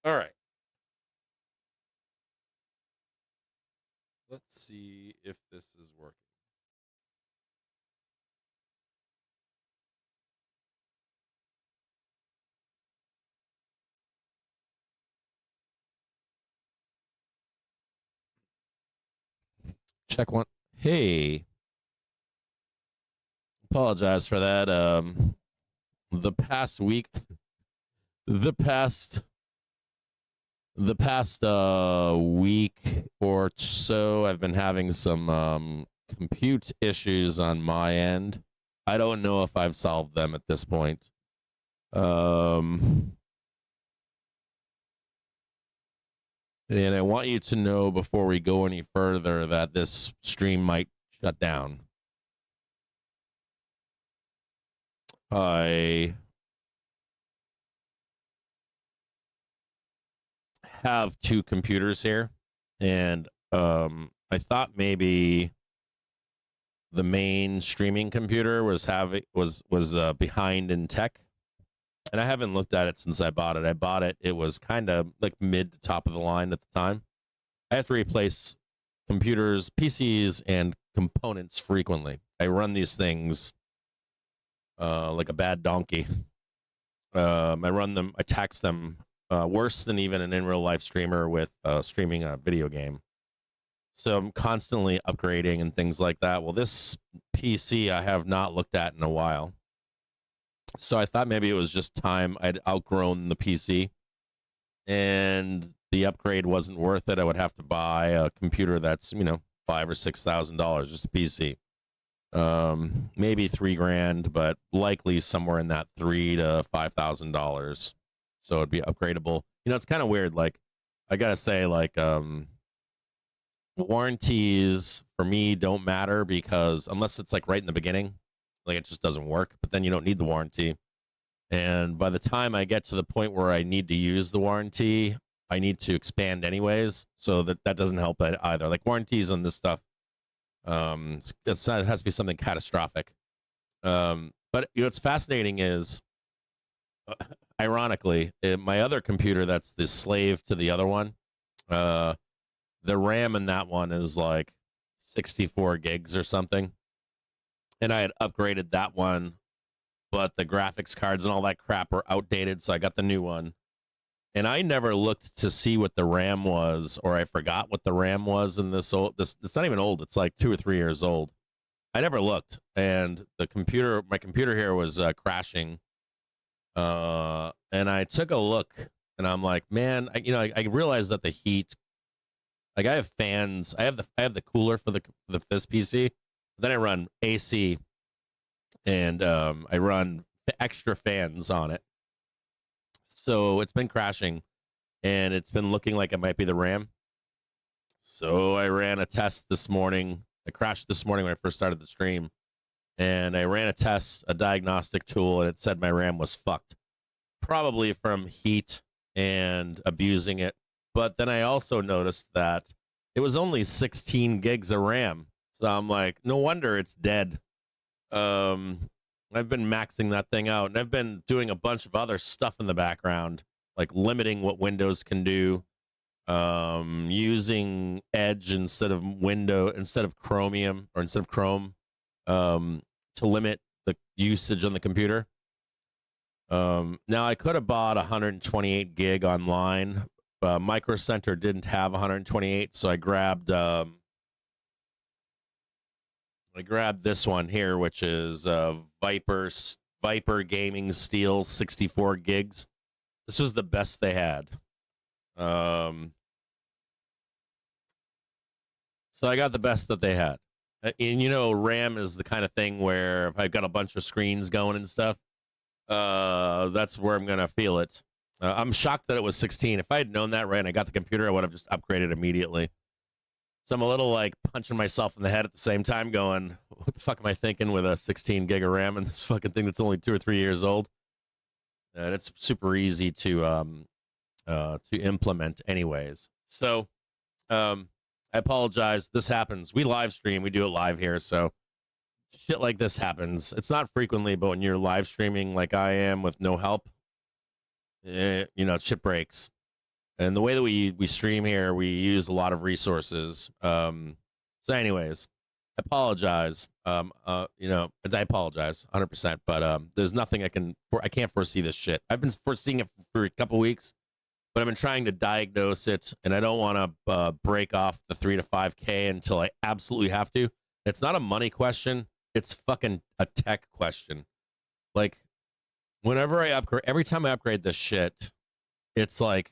All right. Let's see if this is working. Check one. Hey, apologize for that. The past week, the past, the past week or so, I've been having some compute issues on my end. I don't know if I've solved them at this point. And I want you to know before we go any further that this stream might shut down. I have two computers here, and I thought maybe the main streaming computer was behind in tech, and I haven't looked at it since I bought it. I bought it; it was kind of like mid to top of the line at the time. I have to replace computers, PCs, and components frequently. I run these things like a bad donkey. I run them, I tax them worse than even an in real life streamer with streaming a video game. So I'm constantly upgrading and things like that. Well, this PC I have not looked at in a while. So I thought maybe it was just time. I'd outgrown the PC and the upgrade wasn't worth it. I would have to buy a computer that's, $5,000 or $6,000, just a PC. Maybe $3,000, but likely somewhere in that $3,000 to $5,000. So it'd be upgradable. It's kind of weird. Like, I gotta say, like, warranties for me don't matter because unless it's like right in the beginning, like it just doesn't work. But then you don't need the warranty. And by the time I get to the point where I need to use the warranty, I need to expand anyways. So that doesn't help either. Like warranties on this stuff, it has to be something catastrophic. But what's fascinating is, ironically, my other computer that's the slave to the other one, the RAM in that one is like 64 gigs or something. And I had upgraded that one, but the graphics cards and all that crap were outdated, so I got the new one. And I never looked to see what the RAM was, or I forgot what the RAM was in this old. It's not even old. It's like 2 or 3 years old. I never looked, and my computer here was crashing. And I took a look, and I'm like, man, I realized that the heat. Like I have fans. I have the cooler for this PC. Then I run AC, and I run extra fans on it. So it's been crashing, and it's been looking like it might be the RAM. So I ran a test this morning. I crashed this morning when I first started the stream, and I ran a diagnostic tool, and it said my RAM was fucked, probably from heat and abusing it. But then I also noticed that it was only 16 gigs of RAM. So I'm like, no wonder it's dead. I've been maxing that thing out, and I've been doing a bunch of other stuff in the background, like limiting what Windows can do, using Edge instead of Chromium or instead of Chrome, to limit the usage on the computer. Now I could have bought 128 gig online. Micro Center didn't have 128, so I grabbed this one here, which is Viper Gaming Steel 64 gigs. This was the best they had. So I got the best that they had. And RAM is the kind of thing where if I've got a bunch of screens going and stuff, that's where I'm gonna feel it. I'm shocked that it was 16. If I had known that right and I got the computer, I would have just upgraded immediately. So I'm a little like punching myself in the head at the same time, going, "What the fuck am I thinking with a 16 gig of RAM and this fucking thing that's only 2 or 3 years old?" And it's super easy to implement, anyways. So I apologize. This happens. We live stream. We do it live here, so shit like this happens. It's not frequently, but when you're live streaming like I am with no help, shit breaks. And the way that we stream here, we use a lot of resources. So anyways, I apologize. You know, I apologize 100%, but there's nothing I can't foresee this shit. I've been foreseeing it for a couple weeks, but I've been trying to diagnose it, and I don't want to break off the 3 to 5K until I absolutely have to. It's not a money question. It's fucking a tech question. Like, whenever I upgrade, every time I upgrade this shit, it's like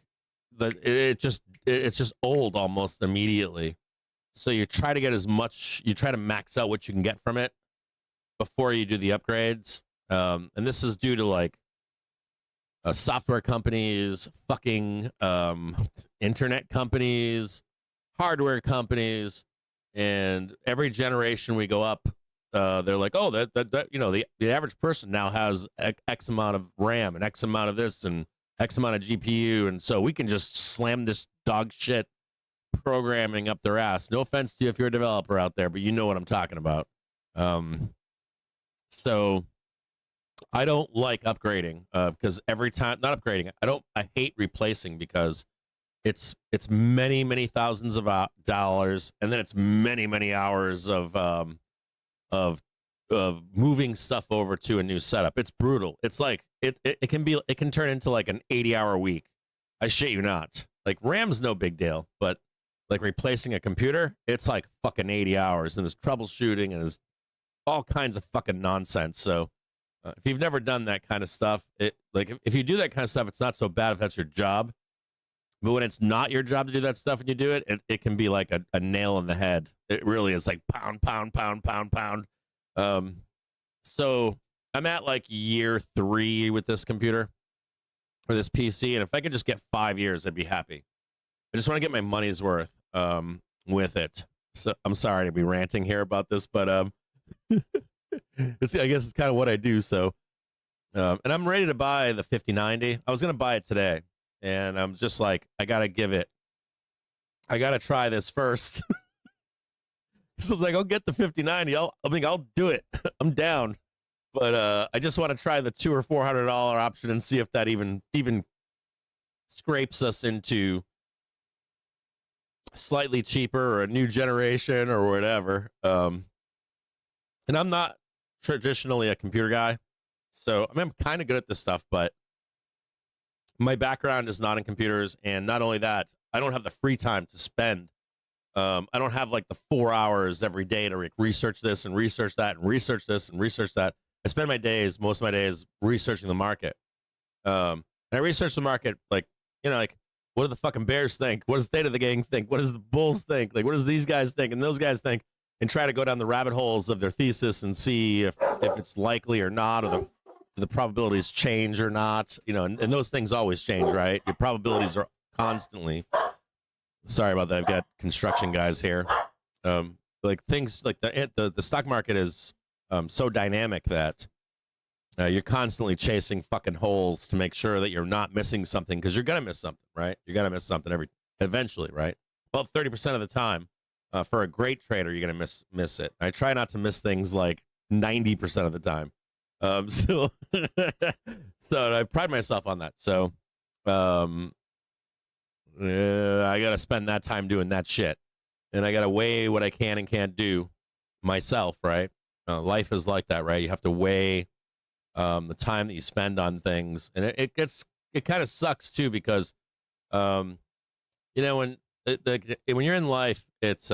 it's just old almost immediately. So you try to get you try to max out what you can get from it before you do the upgrades. And this is due to like software companies, fucking internet companies, hardware companies, and every generation we go up, they're like, oh, that you know, the average person now has X amount of RAM and X amount of this and X amount of GPU, and so we can just slam this dog shit programming up their ass. No offense to you if you're a developer out there, but you know what I'm talking about. So I don't like upgrading because every time, not upgrading, I hate replacing because it's many thousands of dollars, and then it's many hours of moving stuff over to a new setup. It's brutal. It's like it can turn into like an 80-hour week. I shit you not. Like RAM's no big deal, but like replacing a computer, it's like fucking 80 hours, and there's troubleshooting and there's all kinds of fucking nonsense. So if you've never done that kind of stuff, if you do that kind of stuff, it's not so bad if that's your job. But when it's not your job to do that stuff and you do it, it can be like a nail in the head. It really is like pound. So I'm at like year 3 with this computer or this PC, and if I could just get 5 years, I'd be happy. I just want to get my money's worth with it. So I'm sorry to be ranting here about this, but I guess it's kind of what I do. So and I'm ready to buy the 5090. I was gonna buy it today, and I'm just like, I gotta try this first. So it's like, I'll get the 5090. I'll do it. I'm down. But I just want to try the $200 or $400 option and see if that even scrapes us into slightly cheaper or a new generation or whatever. And I'm not traditionally a computer guy, so I'm kind of good at this stuff, but my background is not in computers, and not only that, I don't have the free time to spend. I don't have like the 4 hours every day to research this and research that and research this and research that. I spend most of my days researching the market. And I research the market, like, you know, like, what do the fucking bears think? What does State of the Gang think? What does the bulls think? Like, what does these guys think and those guys think? And try to go down the rabbit holes of their thesis and see if it's likely or not, or the probabilities change or not. You know, and those things always change, right? Your probabilities are constantly. Sorry about that. I've got construction guys here. Like things like the stock market is so dynamic that you're constantly chasing fucking holes to make sure that you're not missing something, because you're gonna miss something, right? You're gonna miss something eventually, right? Well, 30% of the time, for a great trader, you're gonna miss it. I try not to miss things like 90% of the time. So I pride myself on that. So I gotta spend that time doing that shit, and I gotta weigh what I can and can't do myself, right? Life is like that, right? You have to weigh the time that you spend on things, and it kind of sucks too, because you know, when you're in life, it's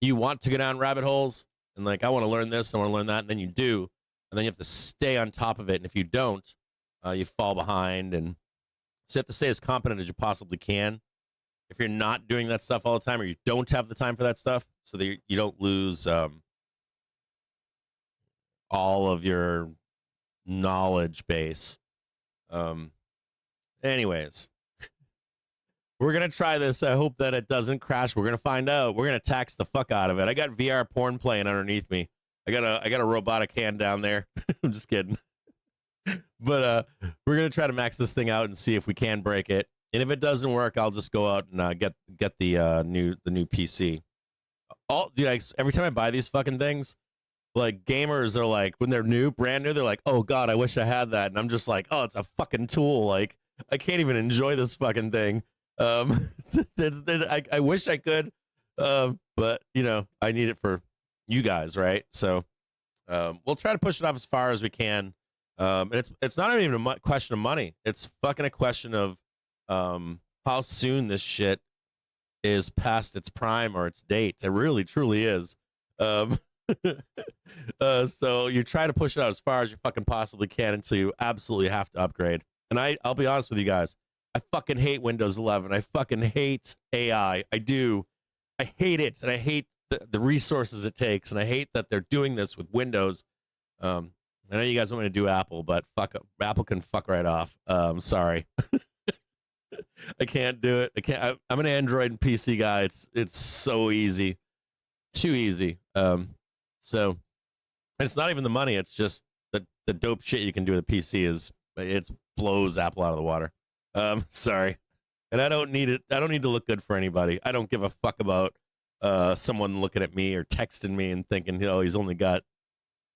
you want to go down rabbit holes, and like, I want to learn this, I want to learn that, and then you do, and then you have to stay on top of it, and if you don't, you fall behind, and so you have to stay as competent as you possibly can if you're not doing that stuff all the time, or you don't have the time for that stuff, so that you don't lose all of your knowledge base. Anyways, we're gonna try this. I hope that it doesn't crash. We're gonna find out. We're gonna tax the fuck out of it. I got VR porn playing underneath me. I got a robotic hand down there. I'm just kidding. But we're gonna try to max this thing out and see if we can break it. And if it doesn't work, I'll just go out and get the new PC. Dude, every time I buy these fucking things, like, gamers are like, when they're brand new, they're like, oh god, I wish I had that. And I'm just like, oh, it's a fucking tool. Like, I can't even enjoy this fucking thing. I wish I could, but you know, I need it for you guys, right? So we'll try to push it off as far as we can. And it's not even a question of money. It's fucking a question of how soon this shit is past its prime or its date. It really, truly is. So you try to push it out as far as you fucking possibly can until you absolutely have to upgrade. And I'll be honest with you guys, I fucking hate Windows 11. I fucking hate AI. I do. I hate it, and I hate the resources it takes, and I hate that they're doing this with Windows. I know you guys want me to do Apple, but fuck Apple can fuck right off. Sorry. I can't do it. I can't. I'm an Android and PC guy. It's so easy, too easy. So, and it's not even the money. It's just the dope shit you can do with a PC it blows Apple out of the water. Sorry, and I don't need it. I don't need to look good for anybody. I don't give a fuck about someone looking at me or texting me and thinking, you know, he's only got.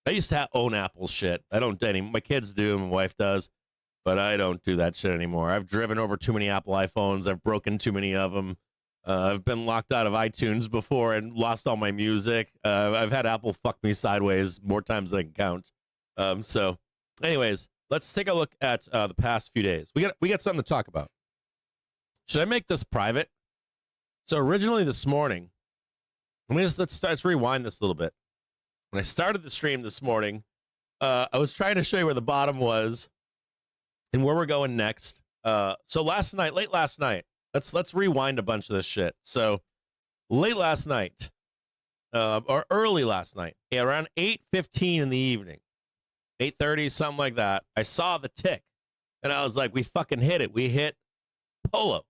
I used to own Apple shit. I don't anymore. My kids do. My wife does. But I don't do that shit anymore. I've driven over too many Apple iPhones. I've broken too many of them. I've been locked out of iTunes before and lost all my music. I've had Apple fuck me sideways more times than I can count. So, anyways, let's take a look at the past few days. We got something to talk about. Should I make this private? So originally this morning, let's rewind this a little bit. When I started the stream this morning, I was trying to show you where the bottom was and where we're going next. So late last night, let's rewind a bunch of this shit. So late last night, or early last night, around 8:15 in the evening, 8:30, something like that, I saw the tick, and I was like, we fucking hit it. We hit polo.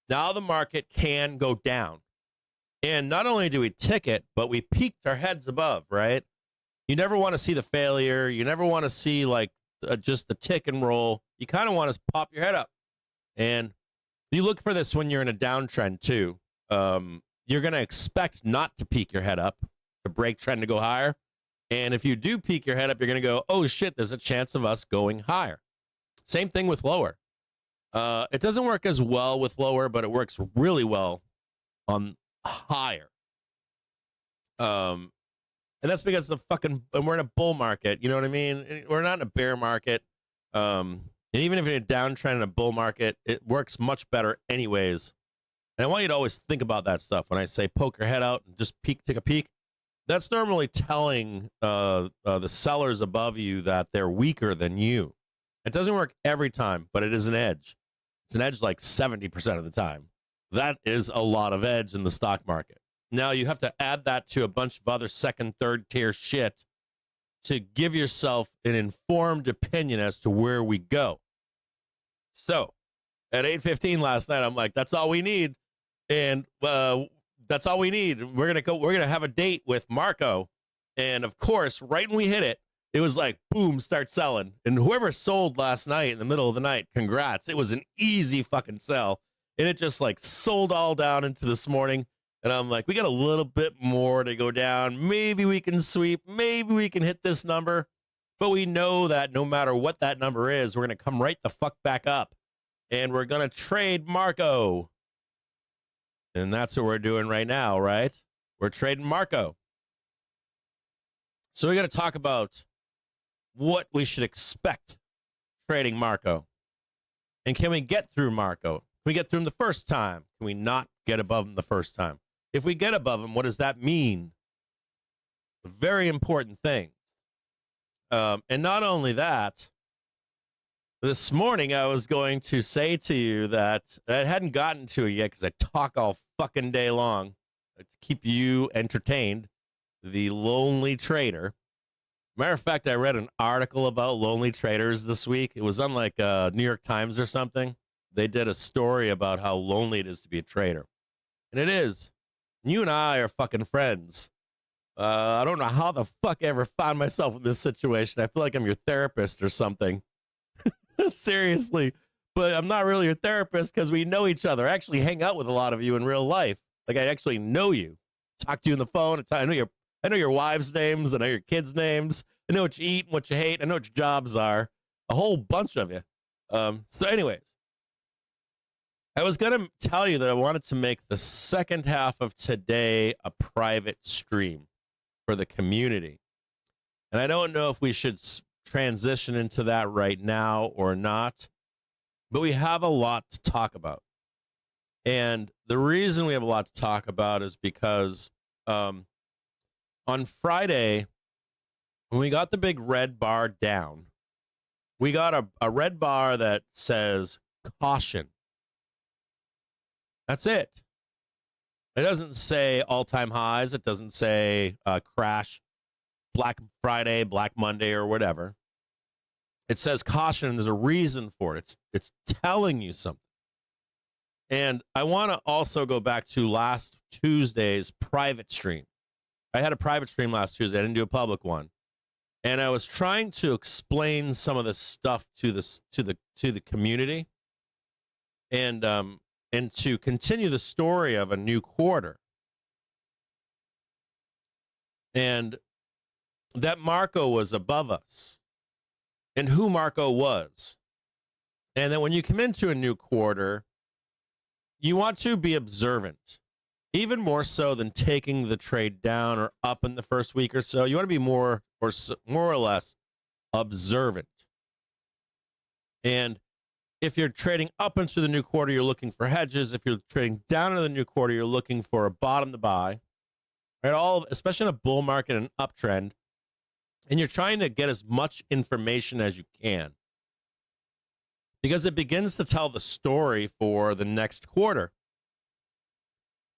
Now the market can go down. And not only do we tick it, but we peaked our heads above, right? You never want to see the failure. You never want to see like just the tick and roll. You kind of want to pop your head up. And you look for this when you're in a downtrend too. You're going to expect not to peak your head up, to break trend to go higher. And if you do peak your head up, you're going to go, oh shit, there's a chance of us going higher. Same thing with lower. It doesn't work as well with lower, but it works really well on higher. And that's because we're in a bull market. You know what I mean? We're not in a bear market. And even if you're in a downtrend in a bull market, it works much better anyways. And I want you to always think about that stuff. When I say poke your head out and just take a peek, that's normally telling the sellers above you that they're weaker than you. It doesn't work every time, but it is an edge. It's an edge like 70% of the time. That is a lot of edge in the stock market. Now you have to add that to a bunch of other second, third tier shit to give yourself an informed opinion as to where we go. So at 8:15 last night, I'm like, that's all we need. And that's all we need. We're going to have a date with Marco. And of course, right when we hit it, it was like, boom, start selling. And whoever sold last night in the middle of the night, congrats. It was an easy fucking sell. And it just like sold all down into this morning. And I'm like, we got a little bit more to go down. Maybe we can sweep. Maybe we can hit this number. But we know that no matter what that number is, we're going to come right the fuck back up. And we're going to trade Marco. And that's what we're doing right now, right? We're trading Marco. So we got to talk about what we should expect trading Marco. And can we get through Marco? Can we get through him the first time? Can we not get above him the first time? If we get above him, what does that mean? Very important things. And not only that, this morning I was going to say to you that I hadn't gotten to it yet because I talk all fucking day long to keep you entertained. The lonely trader. Matter of fact, I read an article about lonely traders this week. It was on like New York Times or something. They did a story about how lonely it is to be a trader. And it is. You and I are fucking friends. I don't know how the fuck I ever found myself in this situation. I feel like I'm your therapist or something. Seriously. But I'm not really your therapist because we know each other. I actually hang out with a lot of you in real life. Like I actually know you. Talk to you on the phone. I know your wives' names. I know your kids' names. I know what you eat and what you hate. I know what your jobs are. A whole bunch of you. So anyways, I was going to tell you that I wanted to make the second half of today a private stream for the community. And I don't know if we should transition into that right now or not, but we have a lot to talk about. And the reason we have a lot to talk about is because on Friday, when we got the big red bar down, we got a red bar that says caution. That's it. It doesn't say all-time highs. It doesn't say crash, Black Friday, Black Monday, or whatever. It says caution, and there's a reason for it. It's telling you something. And I want to also go back to last Tuesday's private stream. I had a private stream last Tuesday. I didn't do a public one. And I was trying to explain some of this stuff to the community, and to continue the story of a new quarter. And that Marco was above us, and who Marco was. And then when you come into a new quarter, you want to be observant, even more so than taking the trade down or up in the first week or so. You want to be more or less observant. And if you're trading up into the new quarter, you're looking for hedges. If you're trading down into the new quarter, you're looking for a bottom to buy. Right? Especially in a bull market and uptrend. And you're trying to get as much information as you can, because it begins to tell the story for the next quarter.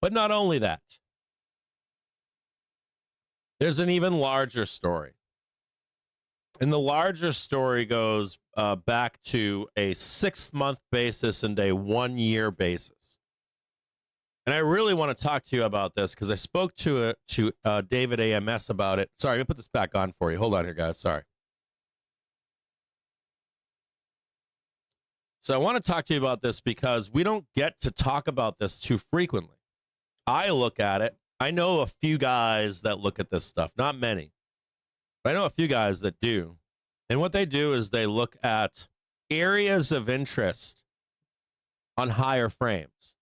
But not only that, there's an even larger story. And the larger story goes back to a 6-month basis and a 1-year basis. And I really want to talk to you about this because I spoke to David AMS about it. Sorry, I'm going to put this back on for you. Hold on here, guys. Sorry. So I want to talk to you about this because we don't get to talk about this too frequently. I look at it. I know a few guys that look at this stuff, not many. But I know a few guys that do. And what they do is they look at areas of interest on higher frames.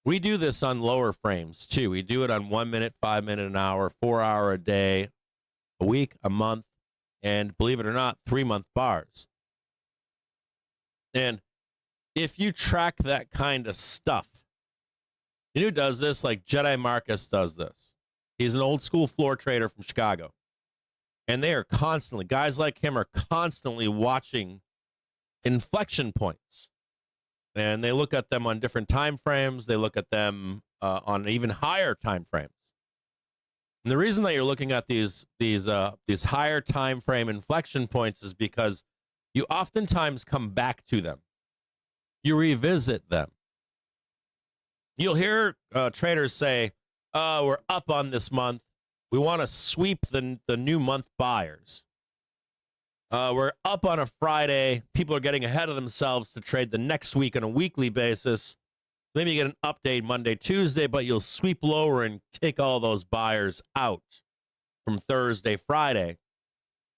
We do this on lower frames too. We do it on 1 minute, 5 minute, an hour, 4 hour a day, a week, a month, and believe it or not, 3-month bars. And if you track that kind of stuff, you know who does this? Like Jedi Marcus does this. He's an old school floor trader from Chicago. And they are constantly, guys like him are constantly watching inflection points. And they look at them on different time frames. They look at them on even higher time frames. And the reason that you're looking at these higher time frame inflection points is because you oftentimes come back to them. You revisit them. You'll hear traders say, "Oh, we're up on this month. We want to sweep the new month buyers. We're up on a Friday. People are getting ahead of themselves to trade the next week on a weekly basis. Maybe you get an update Monday, Tuesday, but you'll sweep lower and take all those buyers out from Thursday, Friday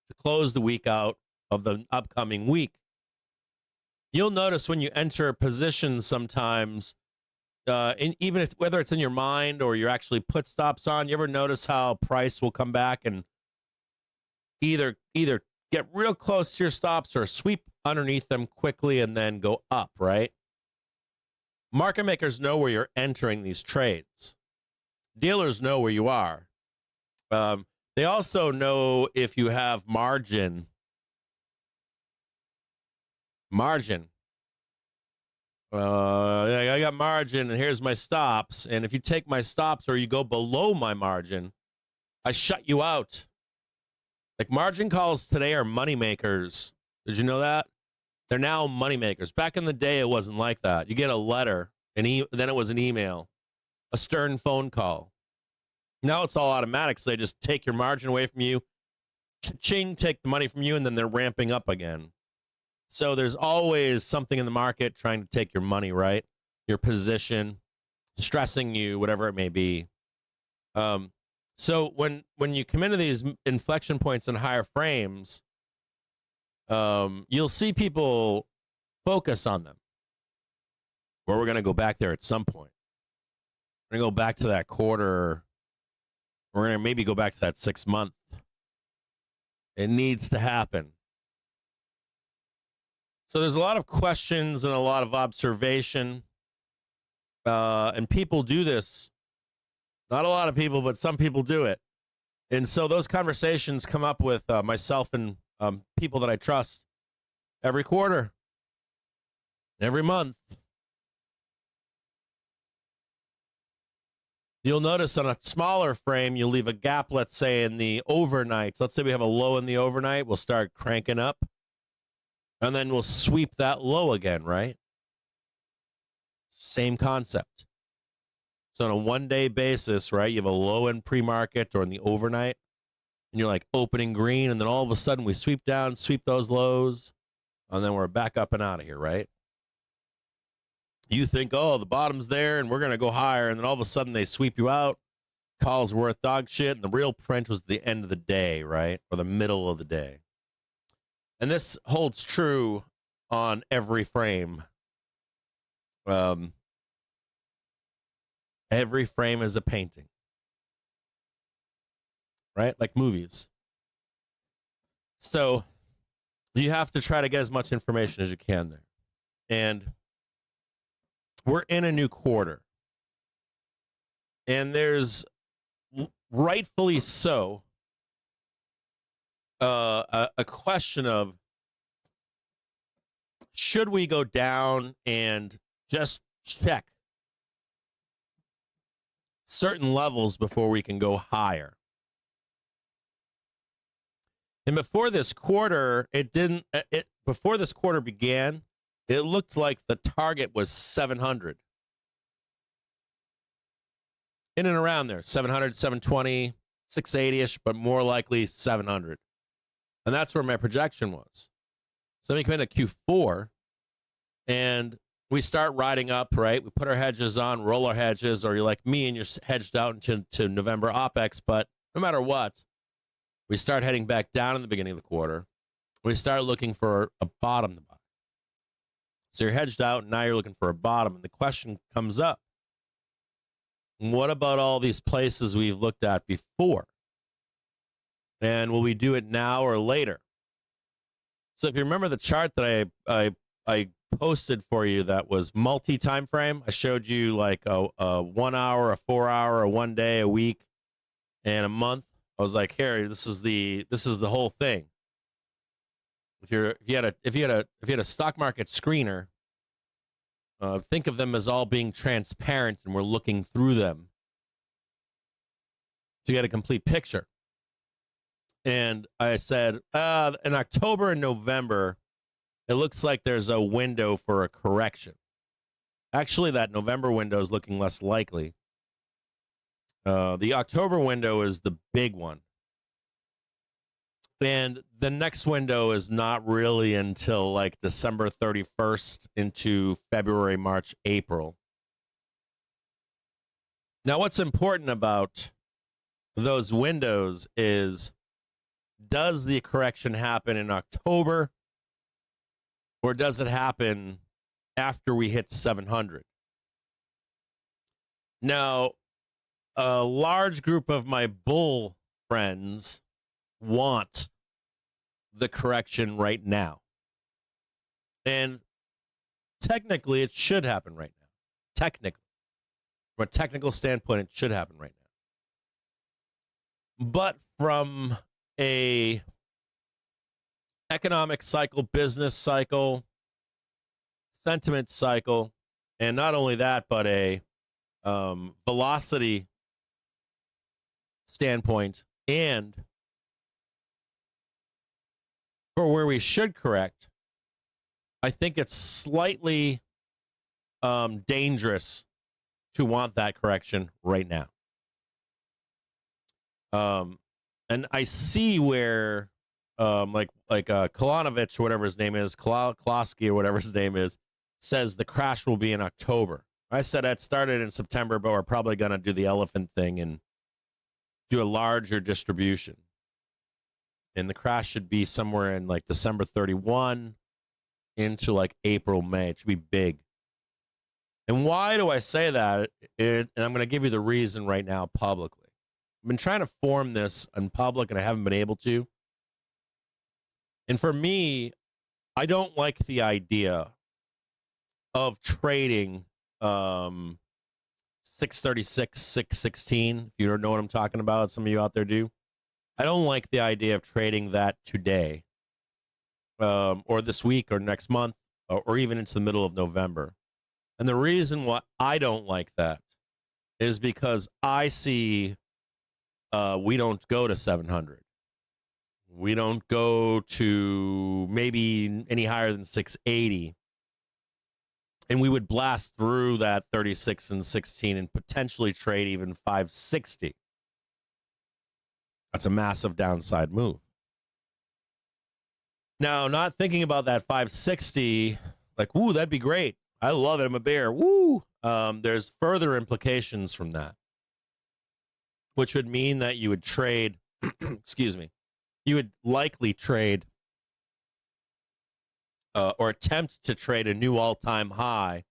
to close the week out of the upcoming week." You'll notice when you enter a position sometimes, even if, whether it's in your mind or you're actually put stops on, you ever notice how price will come back and either get real close to your stops or sweep underneath them quickly and then go up, right? Market makers know where you're entering these trades. Dealers know where you are. They also know if you have margin. I got margin, and here's my stops. And if you take my stops or you go below my margin, I shut you out. Like, margin calls today are money makers. Did you know that? They're now money makers. Back in the day, it wasn't like that. You get a letter, then it was an email, a stern phone call. Now it's all automatic, so they just take your margin away from you, ching, take the money from you, and then they're ramping up again. So there's always something in the market trying to take your money, right? Your position, stressing you, whatever it may be. So when you come into these inflection points in higher frames, you'll see people focus on them. Or we're going to go back there at some point. We're going to go back to that quarter. We're going to maybe go back to that 6 month. It needs to happen. So there's a lot of questions and a lot of observation. And people do this. Not a lot of people, but some people do it. And so those conversations come up with myself and people that I trust every quarter, every month. You'll notice on a smaller frame, you'll leave a gap, let's say, in the overnight. Let's say we have a low in the overnight. We'll start cranking up. And then we'll sweep that low again, right? Same concept. So on a one-day basis, right, you have a low in pre-market or in the overnight, and you're like opening green, and then all of a sudden we sweep down, sweep those lows, and then we're back up and out of here, right? You think, oh, the bottom's there, and we're going to go higher, and then all of a sudden they sweep you out. Call's worth dog shit, and the real print was the end of the day, right, or the middle of the day. And this holds true on every frame. Every frame is a painting, right? Like movies. So you have to try to get as much information as you can there. And we're in a new quarter. And there's rightfully so a question of, should we go down and just check certain levels before we can go higher? And before this quarter, before this quarter began, it looked like the target was 700. In and around there, 700, 720, 680-ish, but more likely 700. And that's where my projection was. So we come into Q4, and we start riding up, right? We put our hedges on, roll our hedges, or you're like me and you're hedged out into November OPEX. But no matter what, we start heading back down in the beginning of the quarter. We start looking for a bottom to buy. So you're hedged out, and now you're looking for a bottom. And the question comes up, what about all these places we've looked at before? And will we do it now or later? So if you remember the chart that I posted for you that was multi-time frame, I showed you like a 1 hour, a 4 hour, a 1 day, a week, and a month. I was like, here, this is the whole thing. If you had a stock market screener, think of them as all being transparent, and we're looking through them to get a complete picture. And I said, in October and November, it looks like there's a window for a correction. Actually, that November window is looking less likely. The October window is the big one. And the next window is not really until like December 31st into February, March, April. Now, what's important about those windows is, does the correction happen in October, or does it happen after we hit 700? Now, a large group of my bull friends want the correction right now. And technically, it should happen right now. Technically. From a technical standpoint, it should happen right now. But from a economic cycle, business cycle, sentiment cycle, and not only that, but a velocity standpoint, and for where we should correct, I think it's slightly dangerous to want that correction right now. And I see where like Kolonovich, or whatever his name is, Klosky, or whatever his name is, says the crash will be in October. I said it started in September, but we're probably going to do the elephant thing and do a larger distribution. And the crash should be somewhere in like December 31 into like April, May. It should be big. And why do I say that? And I'm going to give you the reason right now publicly. I've been trying to form this in public and I haven't been able to. And for me, I don't like the idea of trading 636, 616. If you don't know what I'm talking about, some of you out there do. I don't like the idea of trading that today or this week or next month or even into the middle of November. And the reason why I don't like that is because I see we don't go to 700. We don't go to maybe any higher than 680. And we would blast through that 36 and 16 and potentially trade even 560. That's a massive downside move. Now, not thinking about that 560, like, woo, that'd be great. I love it. I'm a bear. Woo. There's further implications from that, which would mean that you would trade, excuse me, you would likely trade or attempt to trade a new all-time high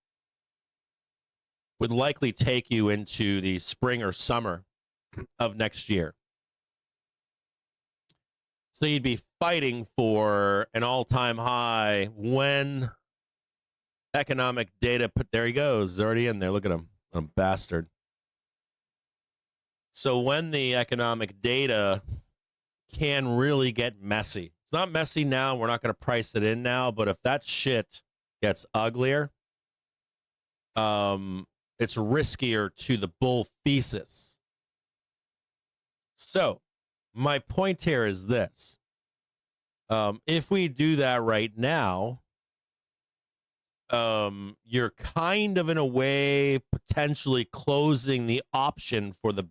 would likely take you into the spring or summer of next year. So you'd be fighting for an all-time high when economic data, there he goes, he's already in there. Look at him, a bastard. So when the economic data can really get messy, it's not messy now, we're not going to price it in now, but if that shit gets uglier, it's riskier to the bull thesis. So my point here is this. If we do that right now, you're kind of in a way potentially closing the option for the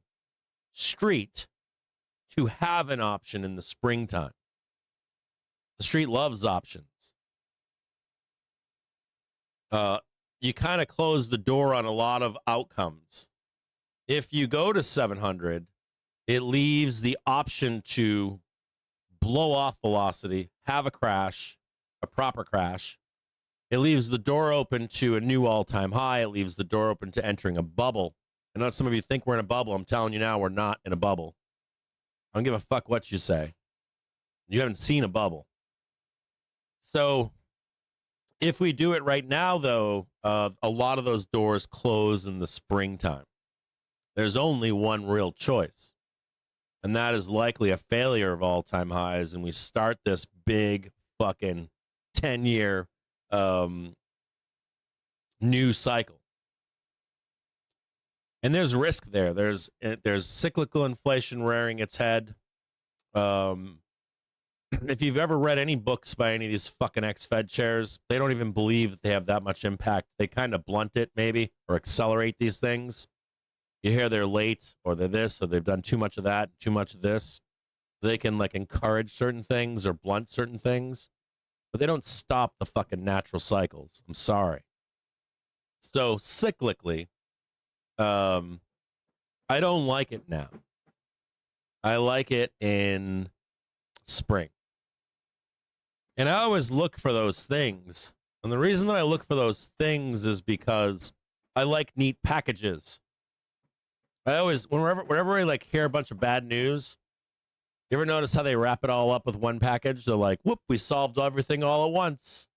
street to have an option in the springtime. The street loves options. You kind of close the door on a lot of outcomes. If you go to 700, it leaves the option to blow off velocity, have a crash, a proper crash. It leaves the door open to a new all-time high. It leaves the door open to entering a bubble. I know some of you think we're in a bubble. I'm telling you now, we're not in a bubble. I don't give a fuck what you say. You haven't seen a bubble. So if we do it right now, though, a lot of those doors close in the springtime. There's only one real choice, and that is likely a failure of all-time highs, and we start this big fucking 10-year new cycle. And there's risk there. There's cyclical inflation rearing its head. If you've ever read any books by any of these fucking ex-Fed chairs, they don't even believe that they have that much impact. They kind of blunt it, maybe, or accelerate these things. You hear they're late, or they're this, or they've done too much of that, too much of this. They can, like, encourage certain things or blunt certain things, but they don't stop the fucking natural cycles. I'm sorry. So, cyclically, I don't like it now. I like it in spring. And I always look for those things. And the reason that I look for those things is because I like neat packages. I always, whenever I like hear a bunch of bad news, you ever notice how they wrap it all up with one package? They're like, whoop, we solved everything all at once.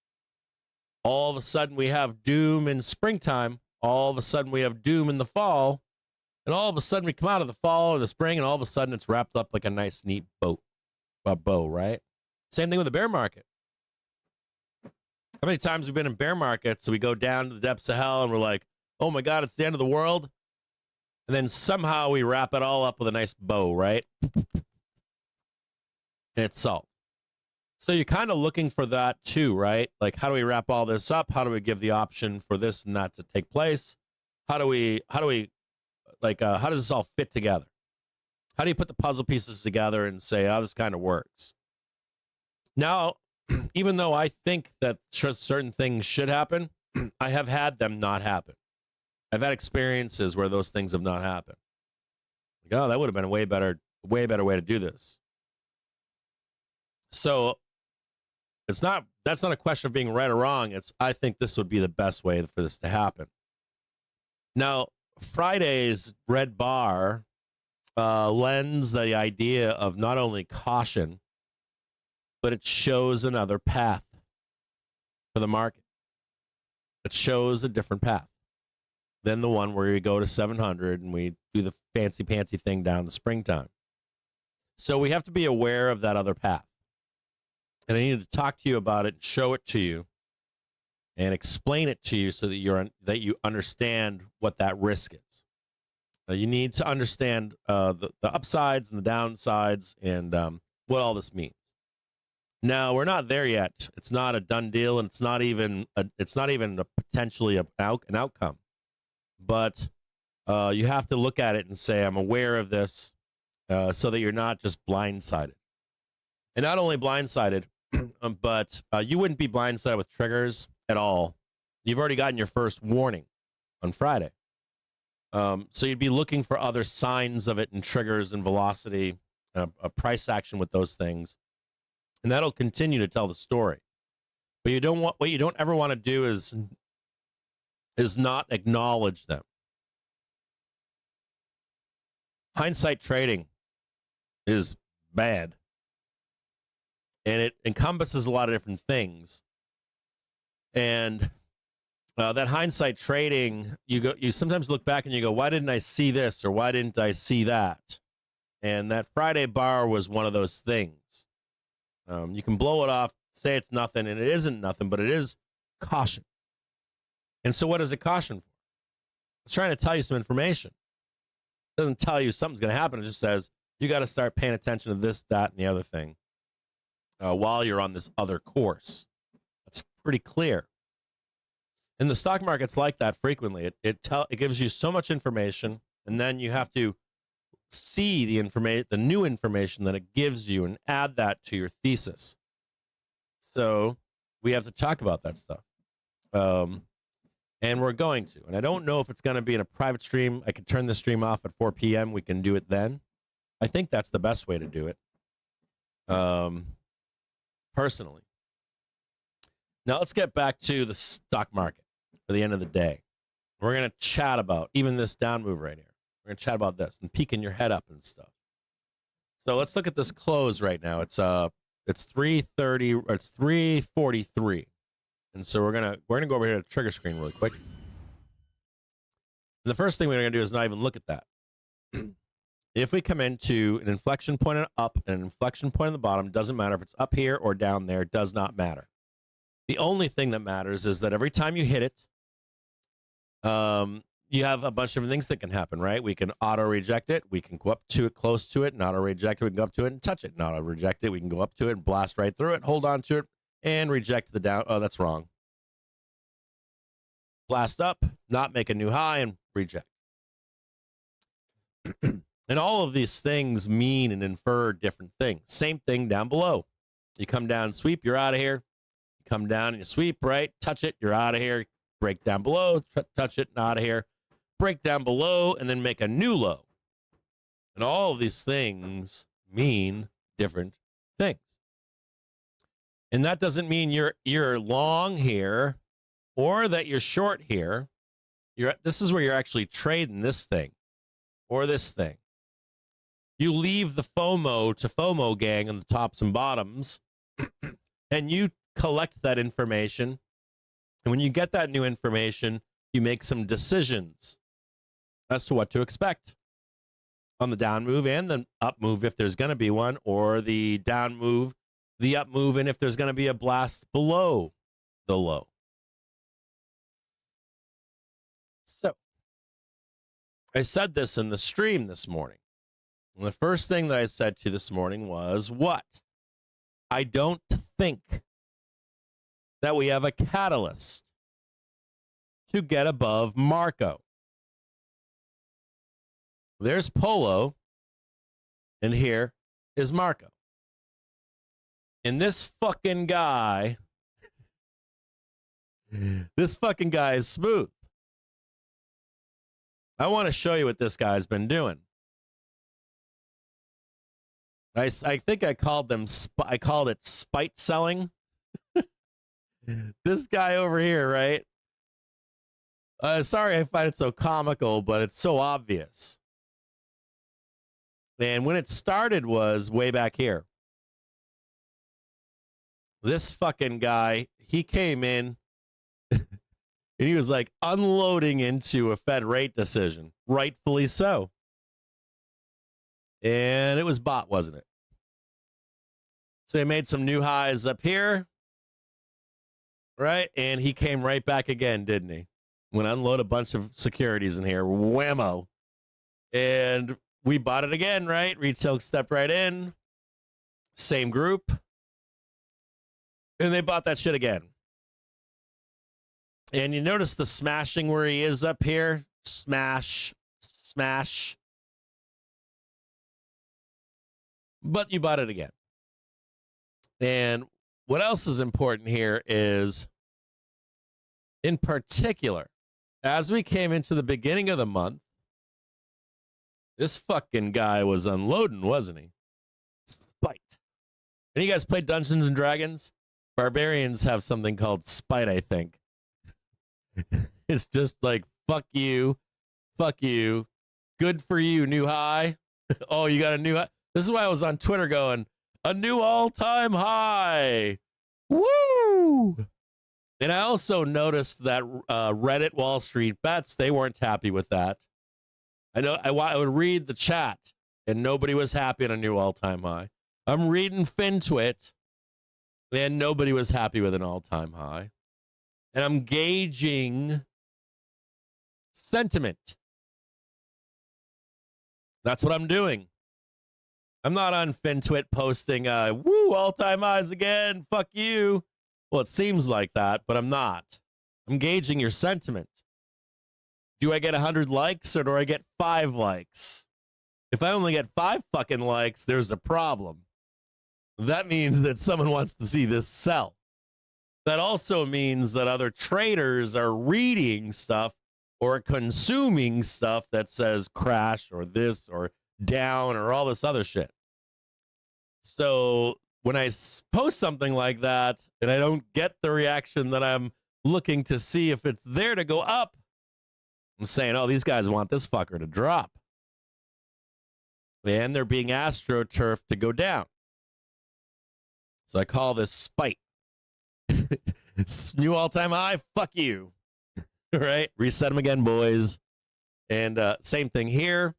All of a sudden we have doom in springtime. All of a sudden we have doom in the fall. And all of a sudden we come out of the fall or the spring, and all of a sudden it's wrapped up like a nice, neat bow, right? Same thing with the bear market. How many times we've been in bear markets, so we go down to the depths of hell and we're like, oh my God, it's the end of the world. And then somehow we wrap it all up with a nice bow, right? And it's solved. So you're kind of looking for that too, right? Like, how do we wrap all this up? How do we give the option for this and that to take place? How do we like, how does this all fit together? How do you put the puzzle pieces together and say, oh, this kind of works? Now, even though I think that certain things should happen, I have had them not happen. I've had experiences where those things have not happened. Like, oh, that would have been a way better way to do this. So That's not a question of being right or wrong. I think this would be the best way for this to happen. Now, Friday's red bar lends the idea of not only caution, but it shows another path for the market. It shows a different path than the one where we go to 700 and we do the fancy pantsy thing down in the springtime. So we have to be aware of that other path. And I need to talk to you about it, show it to you, and explain it to you so that you understand what that risk is. You need to understand the upsides and the downsides and what all this means. Now, we're not there yet. It's not a done deal, and it's not even potentially an outcome. But you have to look at it and say, I'm aware of this, so that you're not just blindsided. And not only blindsided, but you wouldn't be blindsided with triggers at all. You've already gotten your first warning on Friday. So you'd be looking for other signs of it and triggers and velocity, a price action with those things. And that'll continue to tell the story. But what you don't ever want to do is not acknowledge them. Hindsight trading is bad. And it encompasses a lot of different things. And that hindsight trading, you sometimes look back and you go, why didn't I see this or why didn't I see that? And that Friday bar was one of those things. You can blow it off, say it's nothing, and it isn't nothing, but it is caution. And so what is it caution for? It's trying to tell you some information. It doesn't tell you something's going to happen. It just says you got to start paying attention to this, that, and the other thing while you're on this other course. That's pretty clear. And the stock market's like that frequently. It gives you so much information, and then you have to see the new information that it gives you and add that to your thesis. So we have to talk about that stuff. And we're going to. And I don't know if it's going to be in a private stream. I can turn the stream off at 4 p.m. We can do it then. I think that's the best way to do it. Personally. Now let's get back to the stock market for the end of the day. We're going to chat about even this down move right here. We're going to chat about this and peeking your head up and stuff. So let's look at this close right now. It's 3:30 or it's 3:43. And so we're going to go over here to the trigger screen really quick. And the first thing we're going to do is not even look at that. If we come into an inflection point up and an inflection point on the bottom, doesn't matter if it's up here or down there, does not matter. The only thing that matters is that every time you hit it, you have a bunch of things that can happen, right? We can auto reject it. We can go up to it, close to it, and auto reject it. We can go up to it and touch it, and auto reject it. We can go up to it and blast right through it, hold on to it, and reject the down. Oh, that's wrong. Blast up, not make a new high, and reject. And all of these things mean and infer different things. Same thing down below. You come down, sweep, you're out of here. You come down and you sweep, right? Touch it, you're out of here. Break down below, touch it, and out of here. Break down below, and then make a new low. And all of these things mean different things. And that doesn't mean you're long here or that you're short here. This is where you're actually trading this thing or this thing. You leave the FOMO to FOMO gang on the tops and bottoms, and you collect that information. And when you get that new information, you make some decisions as to what to expect on the down move and the up move if there's going to be one, or the down move, the up move, and if there's going to be a blast below the low. So I said this in the stream this morning. And the first thing that I said to you this morning was what? I don't think that we have a catalyst to get above Marco. There's Polo, and here is Marco. And this fucking guy is smooth. I want to show you what this guy's been doing. I think I called it spite selling. This guy over here, right? Sorry I find it so comical, but it's so obvious. And when it started was way back here. This fucking guy, he came in and he was like unloading into a Fed rate decision, rightfully so. And it was bought, wasn't it? So he made some new highs up here, right? And he came right back again, didn't he? When I unload a bunch of securities in here, whammo. And we bought it again, right? Retail stepped right in. Same group. And they bought that shit again. And you notice the smashing where he is up here? Smash, smash. But you bought it again. And what else is important here is, in particular, as we came into the beginning of the month, this fucking guy was unloading, wasn't he? Spite. And you guys play Dungeons and Dragons? Barbarians have something called spite, I think. It's just like, fuck you, good for you, new high. Oh, you got a new high? This is why I was on Twitter going, a new all-time high. Woo! And I also noticed that Reddit Wall Street Bets, they weren't happy with that. I know I would read the chat, and nobody was happy at a new all-time high. I'm reading FinTwit, and nobody was happy with an all-time high. And I'm gauging sentiment. That's what I'm doing. I'm not on FinTwit posting, woo, all-time highs again, fuck you. Well, it seems like that, but I'm not. I'm gauging your sentiment. Do I get 100 likes or do I get 5 likes? If I only get 5 fucking likes, there's a problem. That means that someone wants to see this sell. That also means that other traders are reading stuff or consuming stuff that says crash or this or down or all this other shit. So when I post something like that and I don't get the reaction that I'm looking to see if it's there to go up, I'm saying, oh, these guys want this fucker to drop. And they're being astroturfed to go down. So I call this spite. New all-time high, fuck you. Right? Reset them again, boys. And same thing here.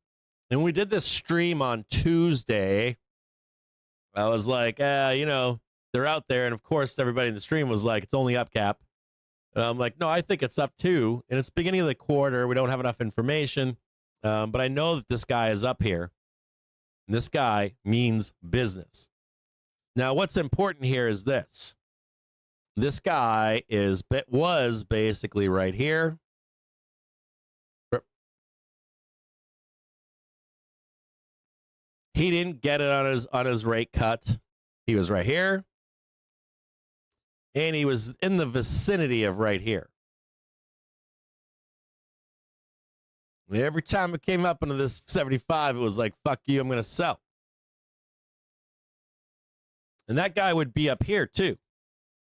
And we did this stream on Tuesday. I was like, you know, they're out there. And of course, everybody in the stream was like, it's only up, Cap. And I'm like, no, I think it's up too. And it's beginning of the quarter. We don't have enough information. But I know that this guy is up here. And this guy means business. Now, what's important here is this. This guy was basically right here. He didn't get it on his rate cut. He was right here. And he was in the vicinity of right here. Every time it came up into this 75, it was like, fuck you, I'm going to sell. And that guy would be up here too.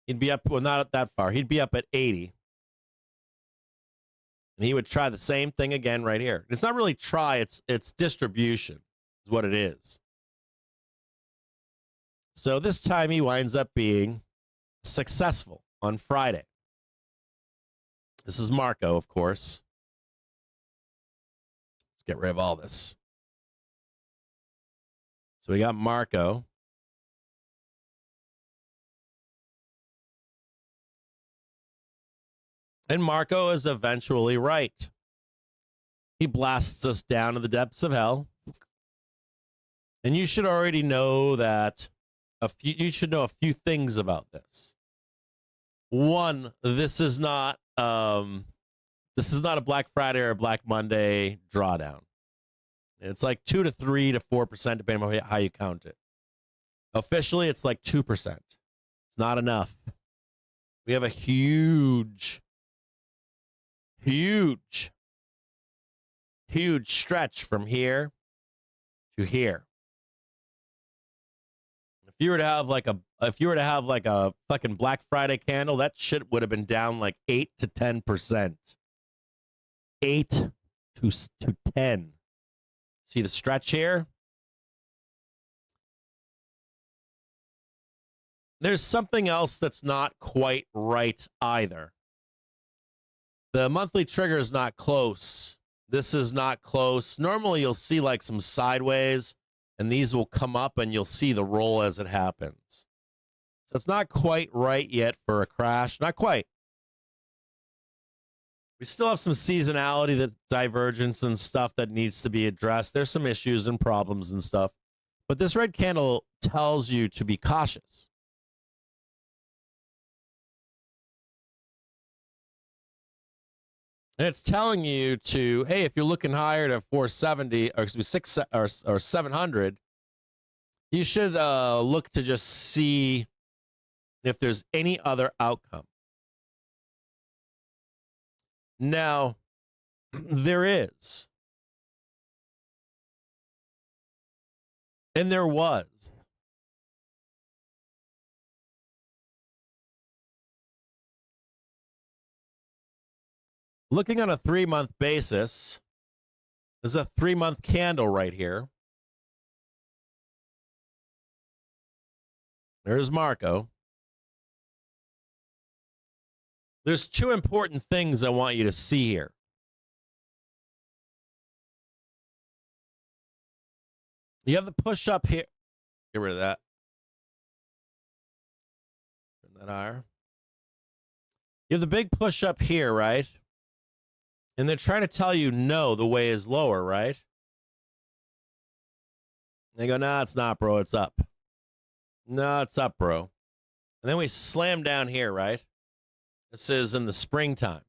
He'd be up, well, not that far. He'd be up at 80. And he would try the same thing again right here. It's not really try, it's distribution is what it is. So this time he winds up being successful on Friday. This is Marco, of course. Let's get rid of all this. So we got Marco. And Marco is eventually right. He blasts us down to the depths of hell. And you should already know that you should know a few things about this. One, this is not a Black Friday or a Black Monday drawdown. It's like 2 to 3 to 4%, depending on how you count it. Officially, it's like 2%. It's not enough. We have a huge stretch from here to here. you were to have like a fucking Black Friday candle, that shit would have been down like 8 to 10%. 8 to 10. See the stretch here? There's something else that's not quite right either. The monthly trigger is not close. This is not close. Normally you'll see like some sideways, and these will come up and you'll see the roll as it happens. So it's not quite right yet for a crash. Not quite. We still have some seasonality, that divergence and stuff that needs to be addressed. There's some issues and problems and stuff. But this red candle tells you to be cautious. And it's telling you to, hey, if you're looking higher to 470 or excuse me, 6 or 700, you should look to just see if there's any other outcome. Now, there is. And there was. Looking on a 3-month basis, there's a 3-month candle right here. There's Marco. There's 2 important things I want you to see here. You have the push up here. Get rid of that. Turn that higher. You have the big push up here, right? And they're trying to tell you, no, the way is lower, right? And they go, nah, it's not, bro. It's up. No, it's up, bro. And then we slam down here, right? This is in the springtime.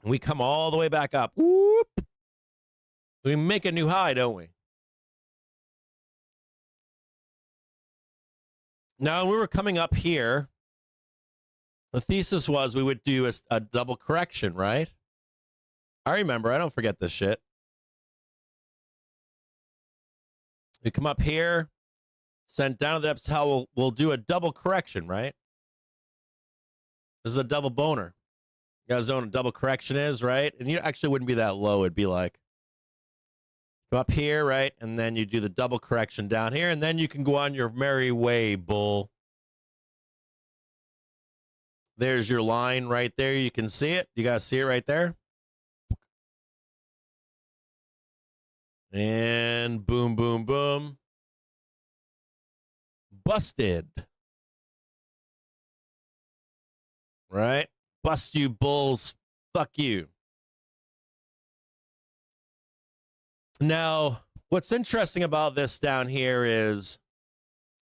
We come all the way back up. Whoop. We make a new high, don't we? Now, we were coming up here. The thesis was we would do a double correction, right? I remember. I don't forget this shit. We come up here, send down to the depths. How we'll do a double correction, right? This is a double boner. You guys know what a double correction is, right? And you actually wouldn't be that low. It'd be like come up here, right? And then you do the double correction down here, and then you can go on your merry way, bull. There's your line right there. You can see it. You guys see it right there? And boom, boom, boom. Busted. Right? Bust you bulls. Fuck you. Now, what's interesting about this down here is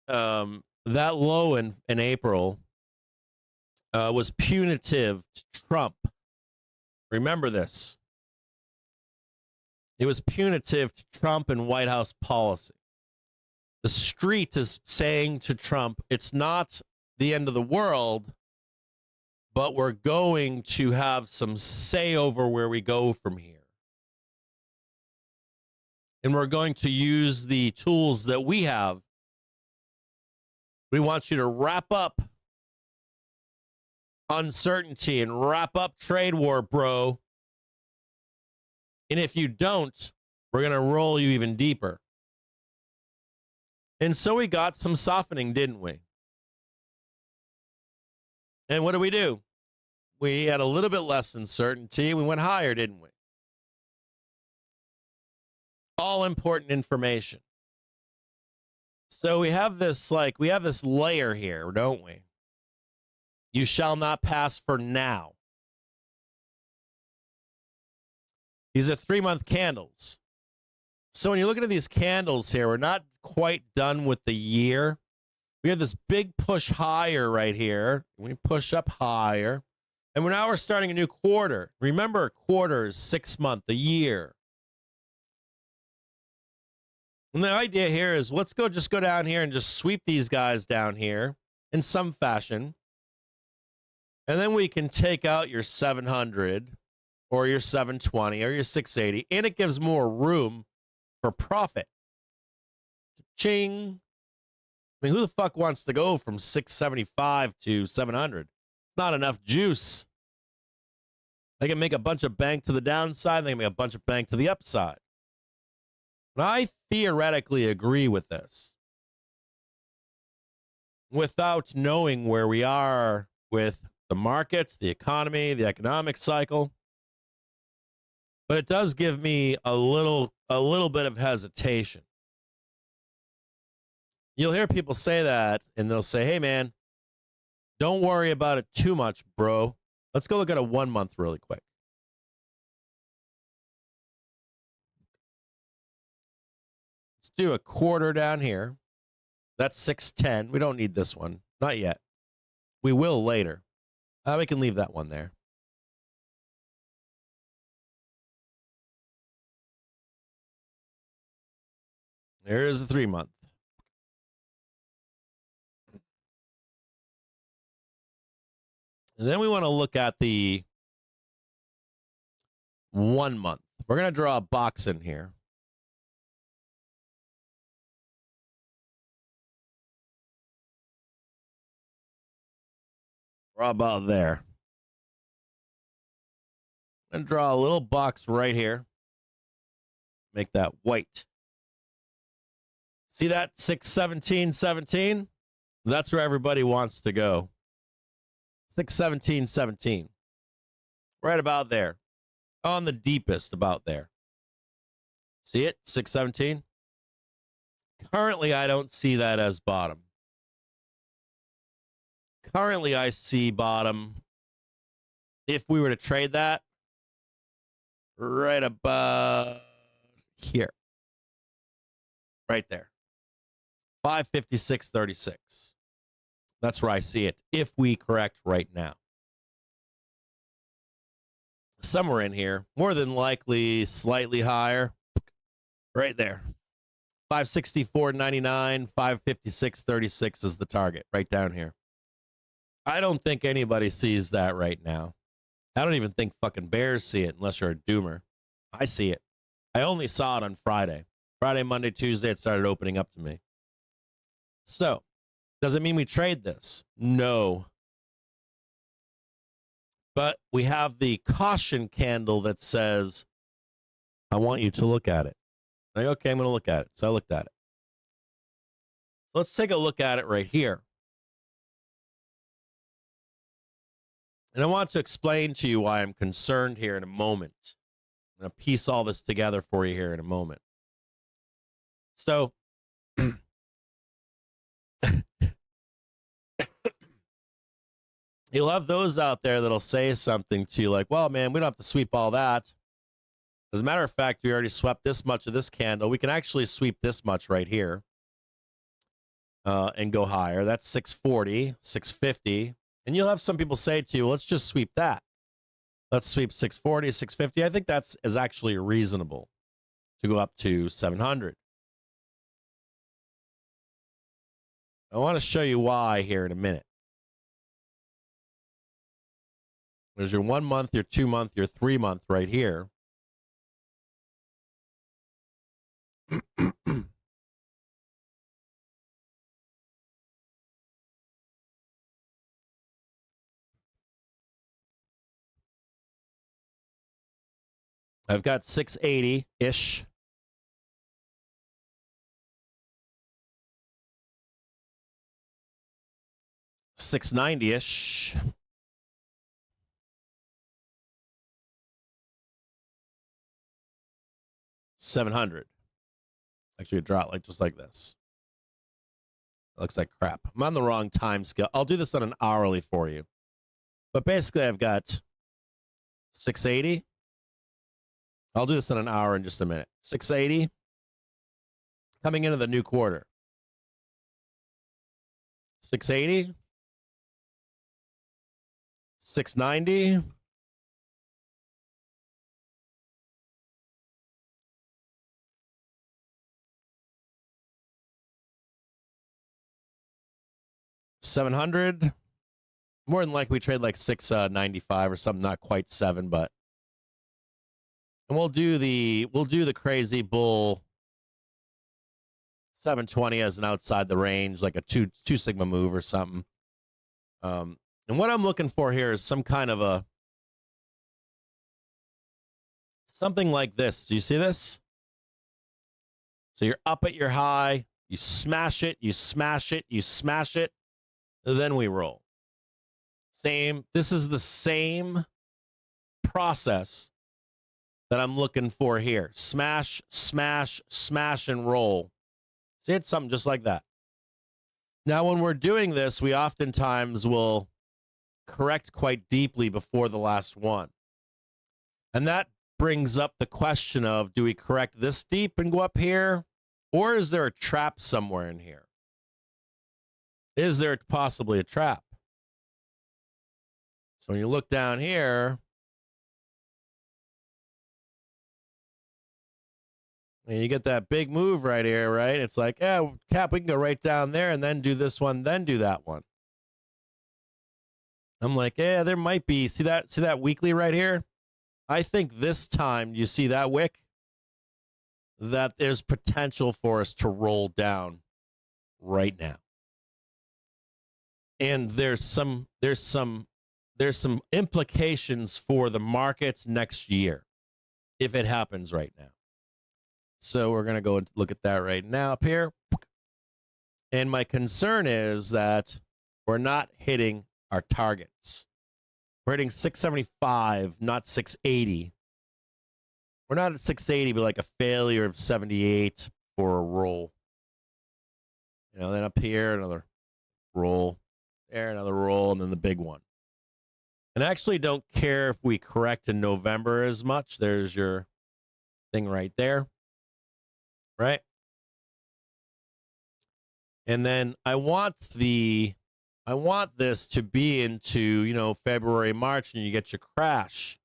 that low in April was punitive to Trump. Remember this. It was punitive to Trump and White House policy. The street is saying to Trump, it's not the end of the world, but we're going to have some say over where we go from here. And we're going to use the tools that we have. We want you to wrap up uncertainty and wrap up trade war, bro. And if you don't, we're going to roll you even deeper. And so we got some softening, didn't we? And what do? We had a little bit less uncertainty. We went higher, didn't we? All important information. So we have this layer here, don't we? You shall not pass for now. These are 3-month candles. So when you're looking at these candles here, we're not quite done with the year. We have this big push higher right here. We push up higher. And now we're starting a new quarter. Remember, a quarter is 6 months, a year. And the idea here is let's just go down here and just sweep these guys down here in some fashion. And then we can take out your 700 or your 720 or your 680, and it gives more room for profit. Ching. I mean, who the fuck wants to go from 675 to 700? Not enough juice. They can make a bunch of bank to the downside. They can make a bunch of bank to the upside. And I theoretically agree with this without knowing where we are with the markets, the economy, the economic cycle. But it does give me a little bit of hesitation. You'll hear people say that, and they'll say, hey, man, don't worry about it too much, bro. Let's go look at a 1 month really quick. Let's do a quarter down here. That's 610. We don't need this one. Not yet. We will later. We can leave that one there. There is the 3 month. And then we want to look at the 1 month. We're going to draw a box in here. We're about there. I'm going to draw a little box right here. Make that white. See that 617.17? That's where everybody wants to go. 617.17. Right about there. On the deepest, about there. See it? 617. Currently, I don't see that as bottom. Currently, I see bottom. If we were to trade that, right about here. Right there. 556.36. That's where I see it, if we correct right now. Somewhere in here, more than likely slightly higher. Right there. 564.99, 556.36 is the target, right down here. I don't think anybody sees that right now. I don't even think fucking bears see it unless you're a doomer. I see it. I only saw it on Friday. Friday, Monday, Tuesday, it started opening up to me. So, does it mean we trade this? No. But we have the caution candle that says, I want you to look at it. Like, okay, I'm going to look at it. So I looked at it. So let's take a look at it right here. And I want to explain to you why I'm concerned here in a moment. I'm going to piece all this together for you here in a moment. So, you'll have those out there that'll say something to you like, well, man, we don't have to sweep all that. As a matter of fact, we already swept this much of this candle. We can actually sweep this much right here and go higher. That's 640, 650. And you'll have some people say to you, well, let's just sweep that. Let's sweep 640, 650. I think that's is actually reasonable to go up to 700. I want to show you why here in a minute. There's your 1 month, your 2 month, your 3 month right here. I've got 680-ish. $690-ish. $700. Actually, it dropped like just like this. It looks like crap. I'm on the wrong time scale. I'll do this on an hourly for you. But basically, I've got 680. I'll do this in an hour in just a minute. 680 coming into the new quarter. 680. 690. $700. More than likely we trade like 695 or something, not quite 7, but and we'll do the crazy bull 720 as an outside the range, like a two sigma move or something. And what I'm looking for here is some kind of something like this. Do you see this? So you're up at your high, you smash it, you smash it, you smash it, and then we roll. This is the same process that I'm looking for here. Smash, smash, smash, and roll. See, it's something just like that. Now, when we're doing this, we oftentimes will correct quite deeply before the last one. And that brings up the question of, do we correct this deep and go up here? Or is there a trap somewhere in here? Is there possibly a trap? So when you look down here, and you get that big move right here, right? It's like, yeah, Cap, we can go right down there and then do this one, then do that one. I'm like, yeah, there might be. See that weekly right here? I think this time, you see that wick? That there's potential for us to roll down right now. And there's some implications for the markets next year if it happens right now. So we're going to go and look at that right now up here. And my concern is that we're not hitting our targets. We're hitting 675, not 680. We're not at 680, but like a failure of 78 for a roll. You know, then up here, another roll. There, another roll, and then the big one. And I actually don't care if we correct in November as much. There's your thing right there. Right? And then I want this to be into, you know, February, March, and you get your crash.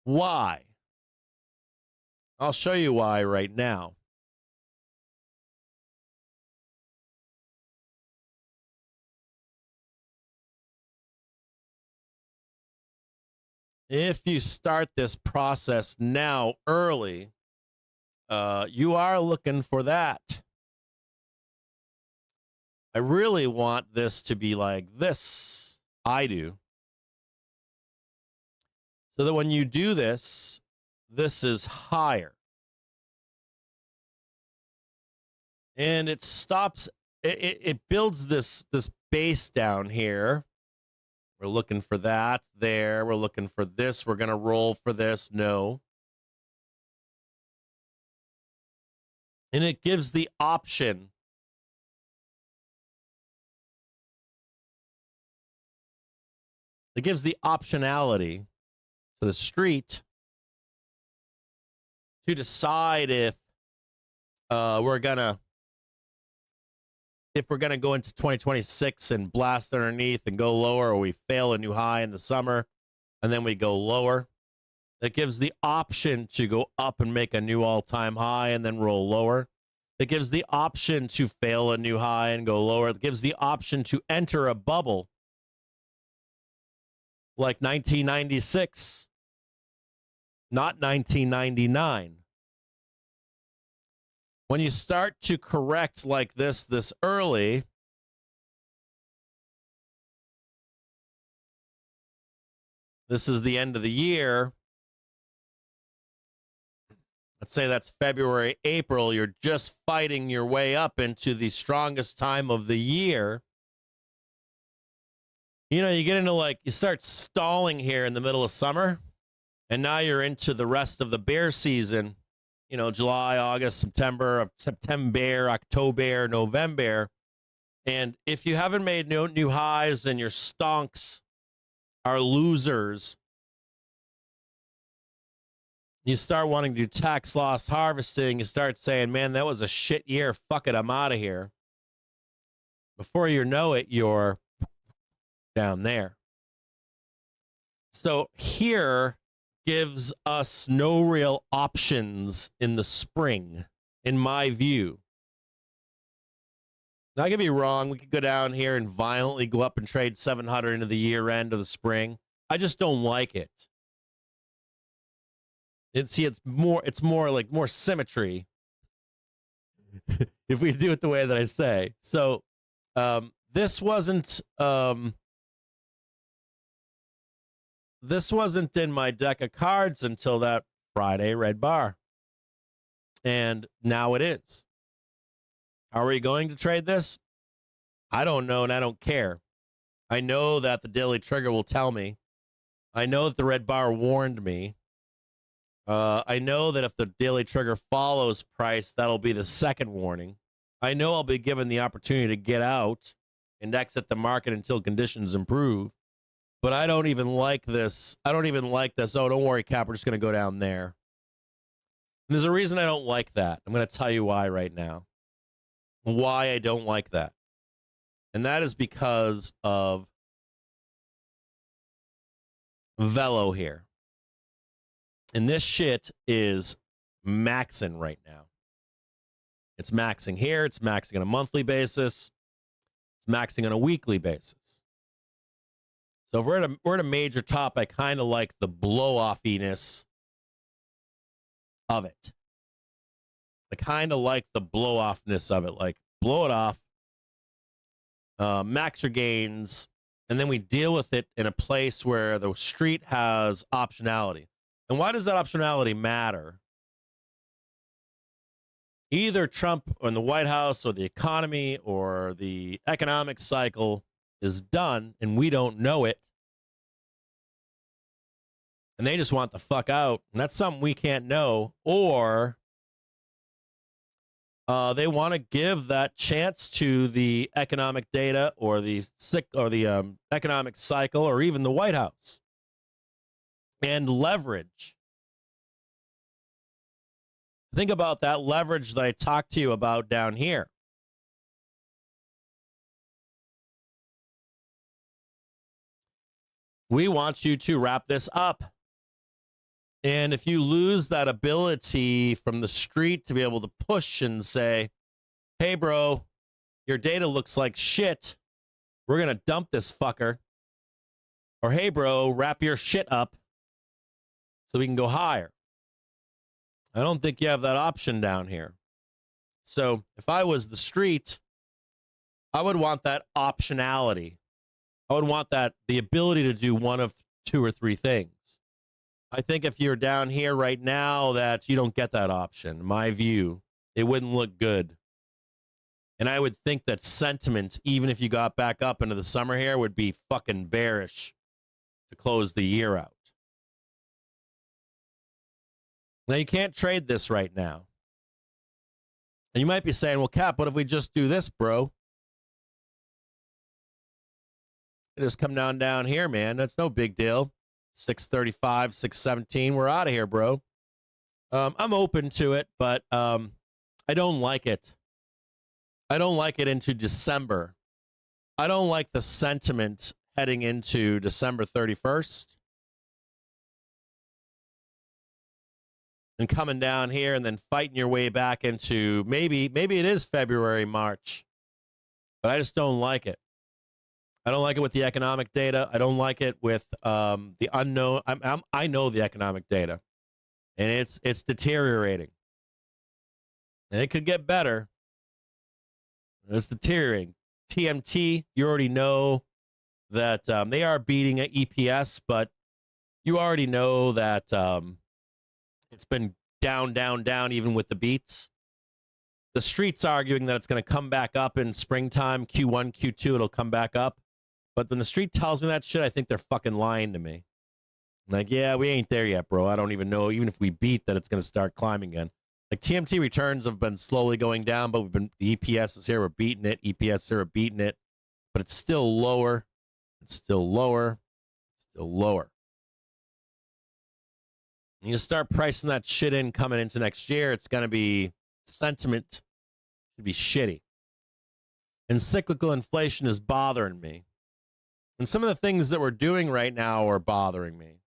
Why? I'll show you why right now. If you start this process now early, you are looking for that. I really want this to be like this. I do. So that when you do this, this is higher. And it stops, it builds this base down here. We're looking for that there. We're looking for this. We're going to roll for this. No. And it gives the option. It gives the optionality to the street to decide if we're gonna go into 2026 and blast underneath and go lower, or we fail a new high in the summer and then we go lower. It gives the option to go up and make a new all-time high and then roll lower. It gives the option to fail a new high and go lower. It gives the option to enter a bubble like 1996, not 1999. When you start to correct like this early, this is the end of the year. Let's say that's February, April. You're just fighting your way up into the strongest time of the year. You know, you get into you start stalling here in the middle of summer, and now you're into the rest of the bear season. You know, July, August, September, October, November. And if you haven't made no new highs and your stonks are losers, you start wanting to do tax loss harvesting. You start saying, man, that was a shit year. Fuck it, I'm out of here. Before you know it, you're down there. So here gives us no real options in the spring, in my view. Now, I could be wrong. We could go down here and violently go up and trade 700 into the year end of the spring. I just don't like it. It's more like more symmetry. if we do it the way that I say. So this wasn't in my deck of cards until that Friday red bar. And now it is. Are we going to trade this? I don't know, and I don't care. I know that the daily trigger will tell me. I know that the red bar warned me. I know that if the daily trigger follows price, that'll be the second warning. I know I'll be given the opportunity to get out and exit the market until conditions improve. But I don't even like this. I don't even like this. Oh, don't worry, Cap. We're just going to go down there. And there's a reason I don't like that. I'm going to tell you why right now. Why I don't like that. And that is because of Velo here. And this shit is maxing right now. It's maxing here. It's maxing on a monthly basis. It's maxing on a weekly basis. So if we're at a major top, I kind of like the blow-offiness of it. I kind of like the blow-offness of it. Like, blow it off, max your gains, and then we deal with it in a place where the street has optionality. And why does that optionality matter? Either Trump or the White House or the economy or the economic cycle is done and we don't know it. And they just want the fuck out. And that's something we can't know. Or they want to give that chance to the economic data or the economic cycle or even the White House and leverage. Think about that leverage that I talked to you about down here. We want you to wrap this up. And if you lose that ability from the street to be able to push and say, hey, bro, your data looks like shit. We're going to dump this fucker. Or, hey, bro, wrap your shit up so we can go higher. I don't think you have that option down here. So if I was the street, I would want that optionality. I would want the ability to do one of two or three things. I think if you're down here right now that you don't get that option, my view, it wouldn't look good. And I would think that sentiment, even if you got back up into the summer here, would be fucking bearish to close the year out. Now, you can't trade this right now. And you might be saying, well, Cap, what if we just do this, bro? Just come down here, man. That's no big deal. 635, 617. We're out of here, bro. I'm open to it, but I don't like it. I don't like it into December. I don't like the sentiment heading into December 31st. And coming down here and then fighting your way back into maybe it is February, March. But I just don't like it. I don't like it with the economic data. I don't like it with the unknown. I know the economic data, and it's deteriorating. And it could get better. It's deteriorating. TMT, you already know that they are beating at EPS, but you already know that it's been down, even with the beats. The street's arguing that it's going to come back up in springtime, Q1, Q2, it'll come back up. But when the street tells me that shit, I think they're fucking lying to me. I'm like, yeah, we ain't there yet, bro. I don't even know, even if we beat, that it's going to start climbing again. Like, TMT returns have been slowly going down, but the EPS is here, we're beating it. EPS here, we're beating it. But it's still lower. It's still lower. It's still lower. And you start pricing that shit in coming into next year, it's going to be sentiment should be shitty. And cyclical inflation is bothering me. And some of the things that we're doing right now are bothering me.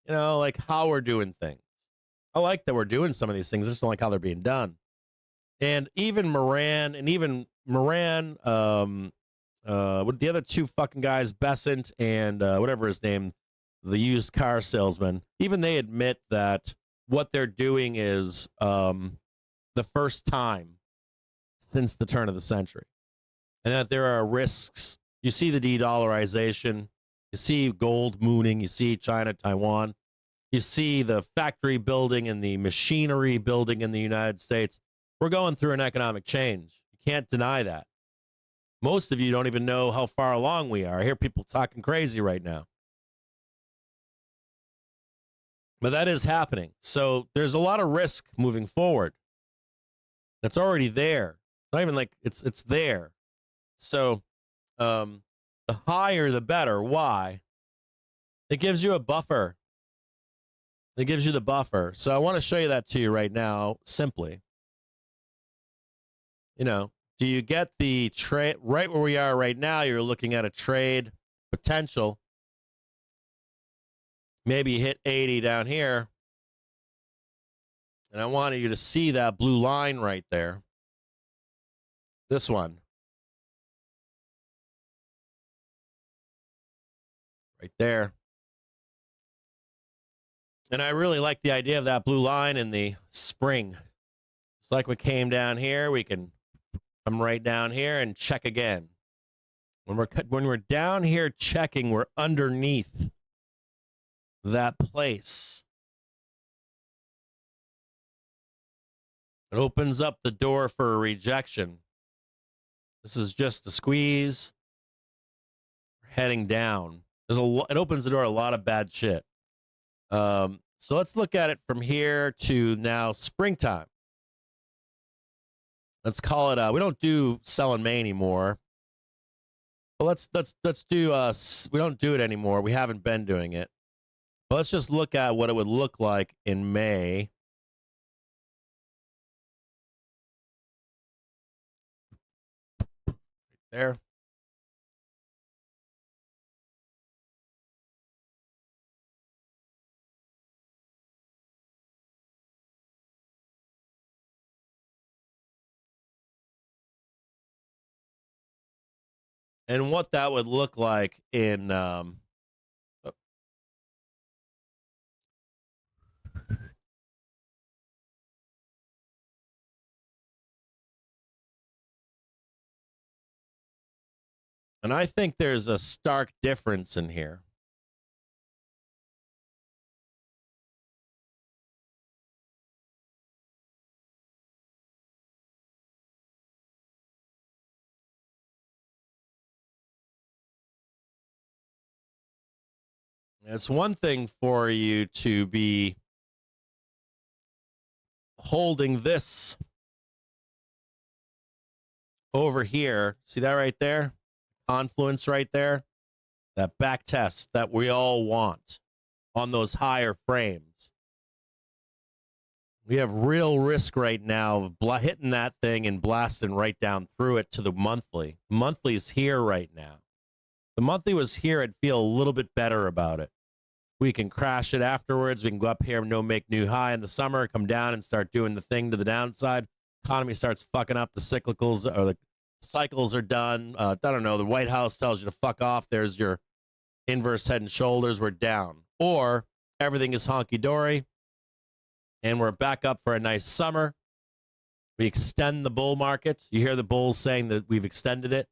You know, like how we're doing things. I like that we're doing some of these things. I just don't like how they're being done. And even Moran, what the other two fucking guys, Besant and whatever his name, the used car salesman, even they admit that what they're doing is the first time since the turn of the century, and that there are risks. You see the de-dollarization, you see gold mooning, you see China, Taiwan, you see the factory building and the machinery building in the United States. We're going through an economic change. You can't deny that. Most of you don't even know how far along we are. I hear people talking crazy right now. But that is happening. So there's a lot of risk moving forward. That's already there. Not even like it's there. So the higher the better. Why? It gives you a buffer. It gives you the buffer. So I want to show you that to you right now, simply. You know, do you get the trade right where we are right now? You're looking at a trade potential. Maybe you hit 80 down here. And I wanted you to see that blue line right there. This one. Right there. And I really like the idea of that blue line in the spring. It's like we came down here, we can come right down here and check again. When we're down here checking, we're underneath that place. It opens up the door for a rejection. This is just a squeeze. We're heading down. It opens the door to a lot of bad shit. So let's look at it from here to now springtime. Let's call it. We don't do sell in May anymore. But let's do. We don't do it anymore. We haven't been doing it. But let's just look at what it would look like in May. Right there. And what that would look like in and I think there's a stark difference in here. It's one thing for you to be holding this over here. See that right there? Confluence right there. That back test that we all want on those higher frames. We have real risk right now of hitting that thing and blasting right down through it to the monthly. The monthly's here right now. The monthly was here. I'd feel a little bit better about it. We can crash it afterwards. We can go up here and make new high in the summer, come down and start doing the thing to the downside. Economy starts fucking up. The cyclicals or the cycles are done. I don't know. The White House tells you to fuck off. There's your inverse head and shoulders. We're down. Or everything is honky-dory and we're back up for a nice summer. We extend the bull market. You hear the bulls saying that we've extended it.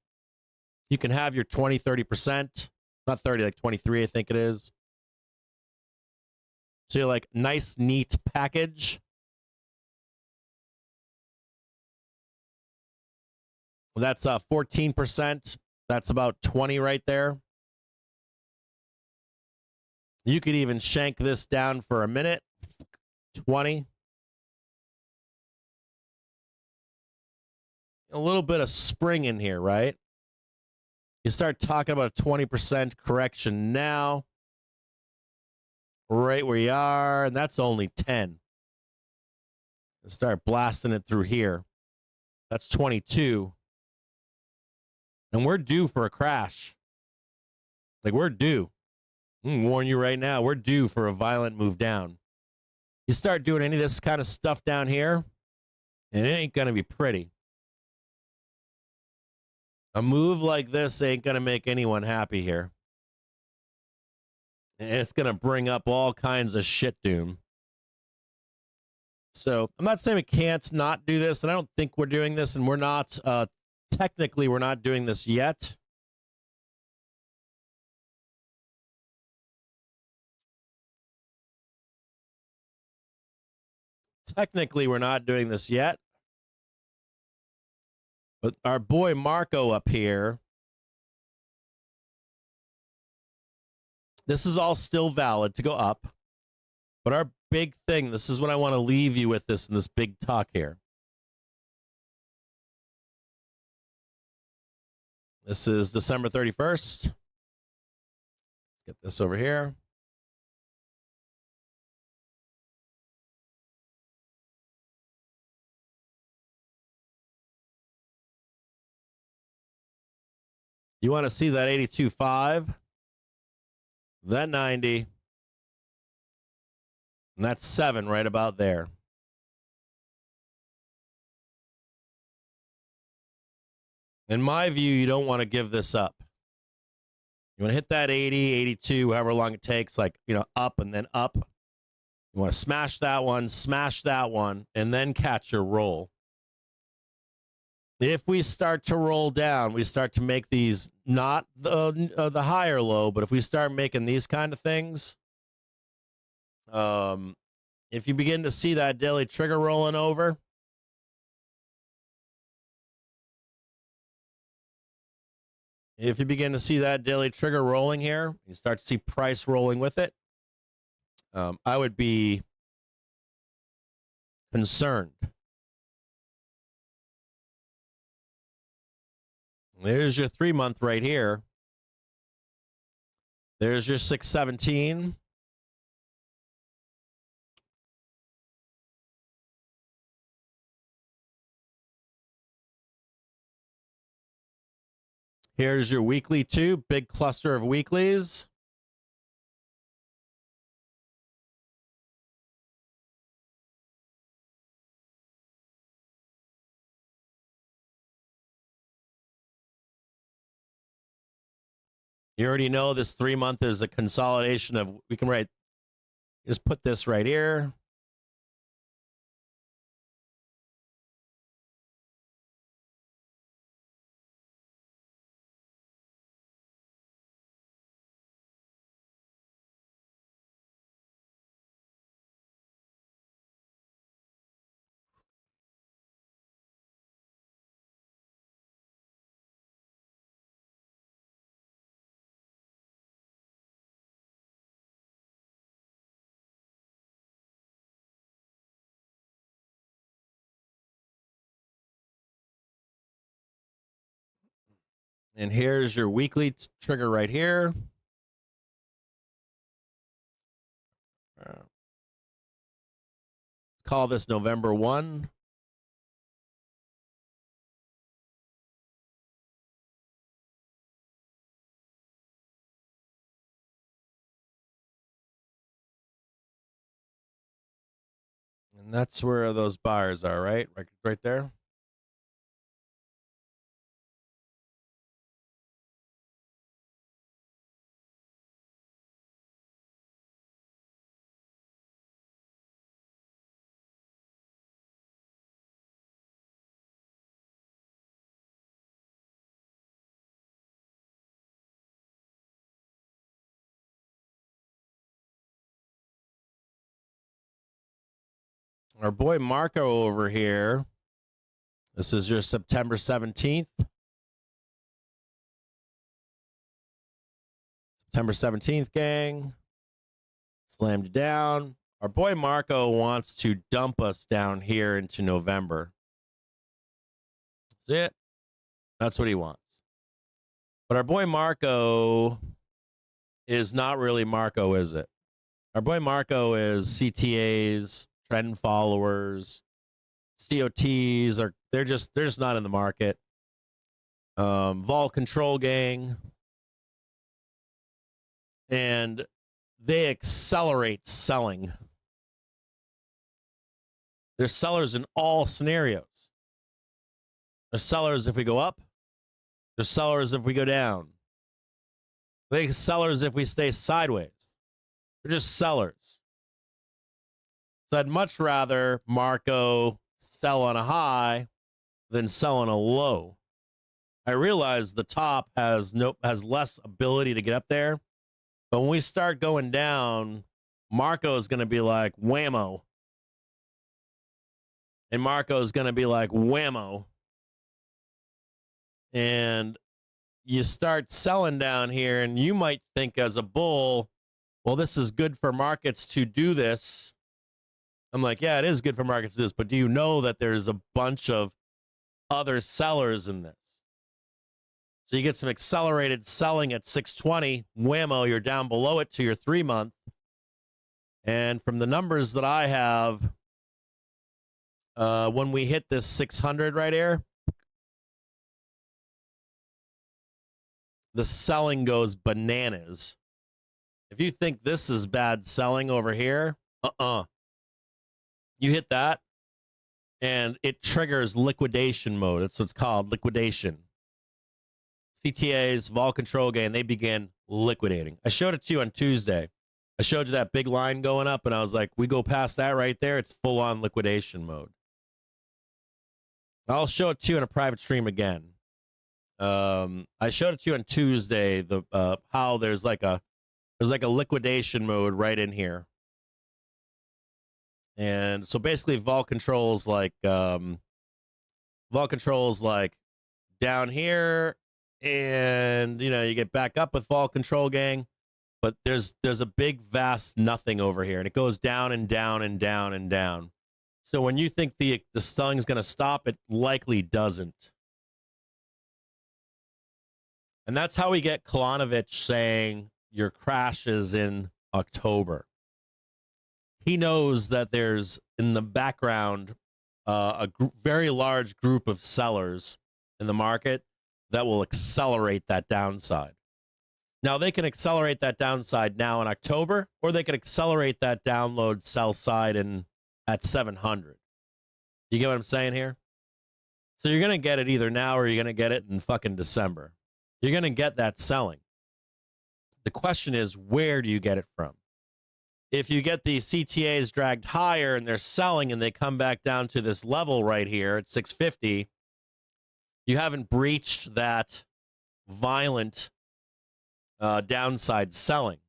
You can have your 20, 30%. Not 30, like 23, I think it is. So you're like, nice, neat package. Well, that's 14%. That's about 20 right there. You could even shank this down for a minute. 20. A little bit of spring in here, right? You start talking about a 20% correction now. Right where you are, and that's only 10. Let's start blasting it through here. That's 22. And we're due for a crash. Like, we're due. I'm going to warn you right now, we're due for a violent move down. You start doing any of this kind of stuff down here, and it ain't going to be pretty. A move like this ain't going to make anyone happy here. And it's going to bring up all kinds of shit doom. So I'm not saying we can't not do this, and I don't think we're doing this, and we're not, technically, we're not doing this yet. Technically, we're not doing this yet. But our boy Marco up here, this is all still valid to go up. But our big thing, this is what I want to leave you with this in this big talk here. This is December 31st. Get this over here. You want to see that 82.5, that 90, and that's 7 right about there. In my view, you don't want to give this up. You want to hit that 80, 82, however long it takes, like, you know, up and then up. You want to smash that one, and then catch your roll. If we start to roll down, we start to make these not the higher low, but if we start making these kind of things, if you begin to see that daily trigger rolling over, if you begin to see that daily trigger rolling here, you start to see price rolling with it, I would be concerned. There's your 3-month right here. There's your 617. Here's your weekly too, big cluster of weeklies. You already know this 3-month is a consolidation of, we can write, just put this right here. And here's your weekly trigger right here. Call this November 1. And that's where those buyers are, right? Right there. Our boy Marco over here. This is your September 17th. September 17th, gang. Slammed you down. Our boy Marco wants to dump us down here into November. That's it. That's what he wants. But our boy Marco is not really Marco, is it? Our boy Marco is CTAs, trend followers, COTs, or they're just not in the market. Vol control gang. And they accelerate selling. They're sellers in all scenarios. They're sellers if we go up. They're sellers if we go down. They're sellers if we stay sideways. They're just sellers. So I'd much rather Marco sell on a high than sell on a low. I realize the top has less ability to get up there, but when we start going down, Marco is going to be like whammo, and Marco is going to be like whammo, and you start selling down here, and you might think as a bull, well, this is good for markets to do this. I'm like, yeah, it is good for markets to do this, but do you know that there's a bunch of other sellers in this? So you get some accelerated selling at 620, whammo, you're down below it to your 3-month. And from the numbers that I have, when we hit this 600 right here, the selling goes bananas. If you think this is bad selling over here, you hit that, and it triggers liquidation mode. That's what it's called, liquidation. CTAs, vol control gain, they begin liquidating. I showed it to you on Tuesday. I showed you that big line going up, and I was like, we go past that right there, it's full-on liquidation mode. I'll show it to you in a private stream again. I showed it to you on Tuesday, how there's like a liquidation mode right in here. And so basically vol controls like down here, and you get back up with vol control gang, but there's a big vast nothing over here, and it goes down and down and down and down. So when you think the selling is going to stop, it likely doesn't. And that's how we get Kolonovich saying your crash is in October. He knows that there's in the background a very large group of sellers in the market that will accelerate that downside. Now, they can accelerate that downside now in October, or they can accelerate that download sell side at 700. You get what I'm saying here? So you're going to get it either now or you're going to get it in fucking December. You're going to get that selling. The question is, where do you get it from? If you get the CTAs dragged higher and they're selling and they come back down to this level right here at 650, you haven't breached that violent downside selling.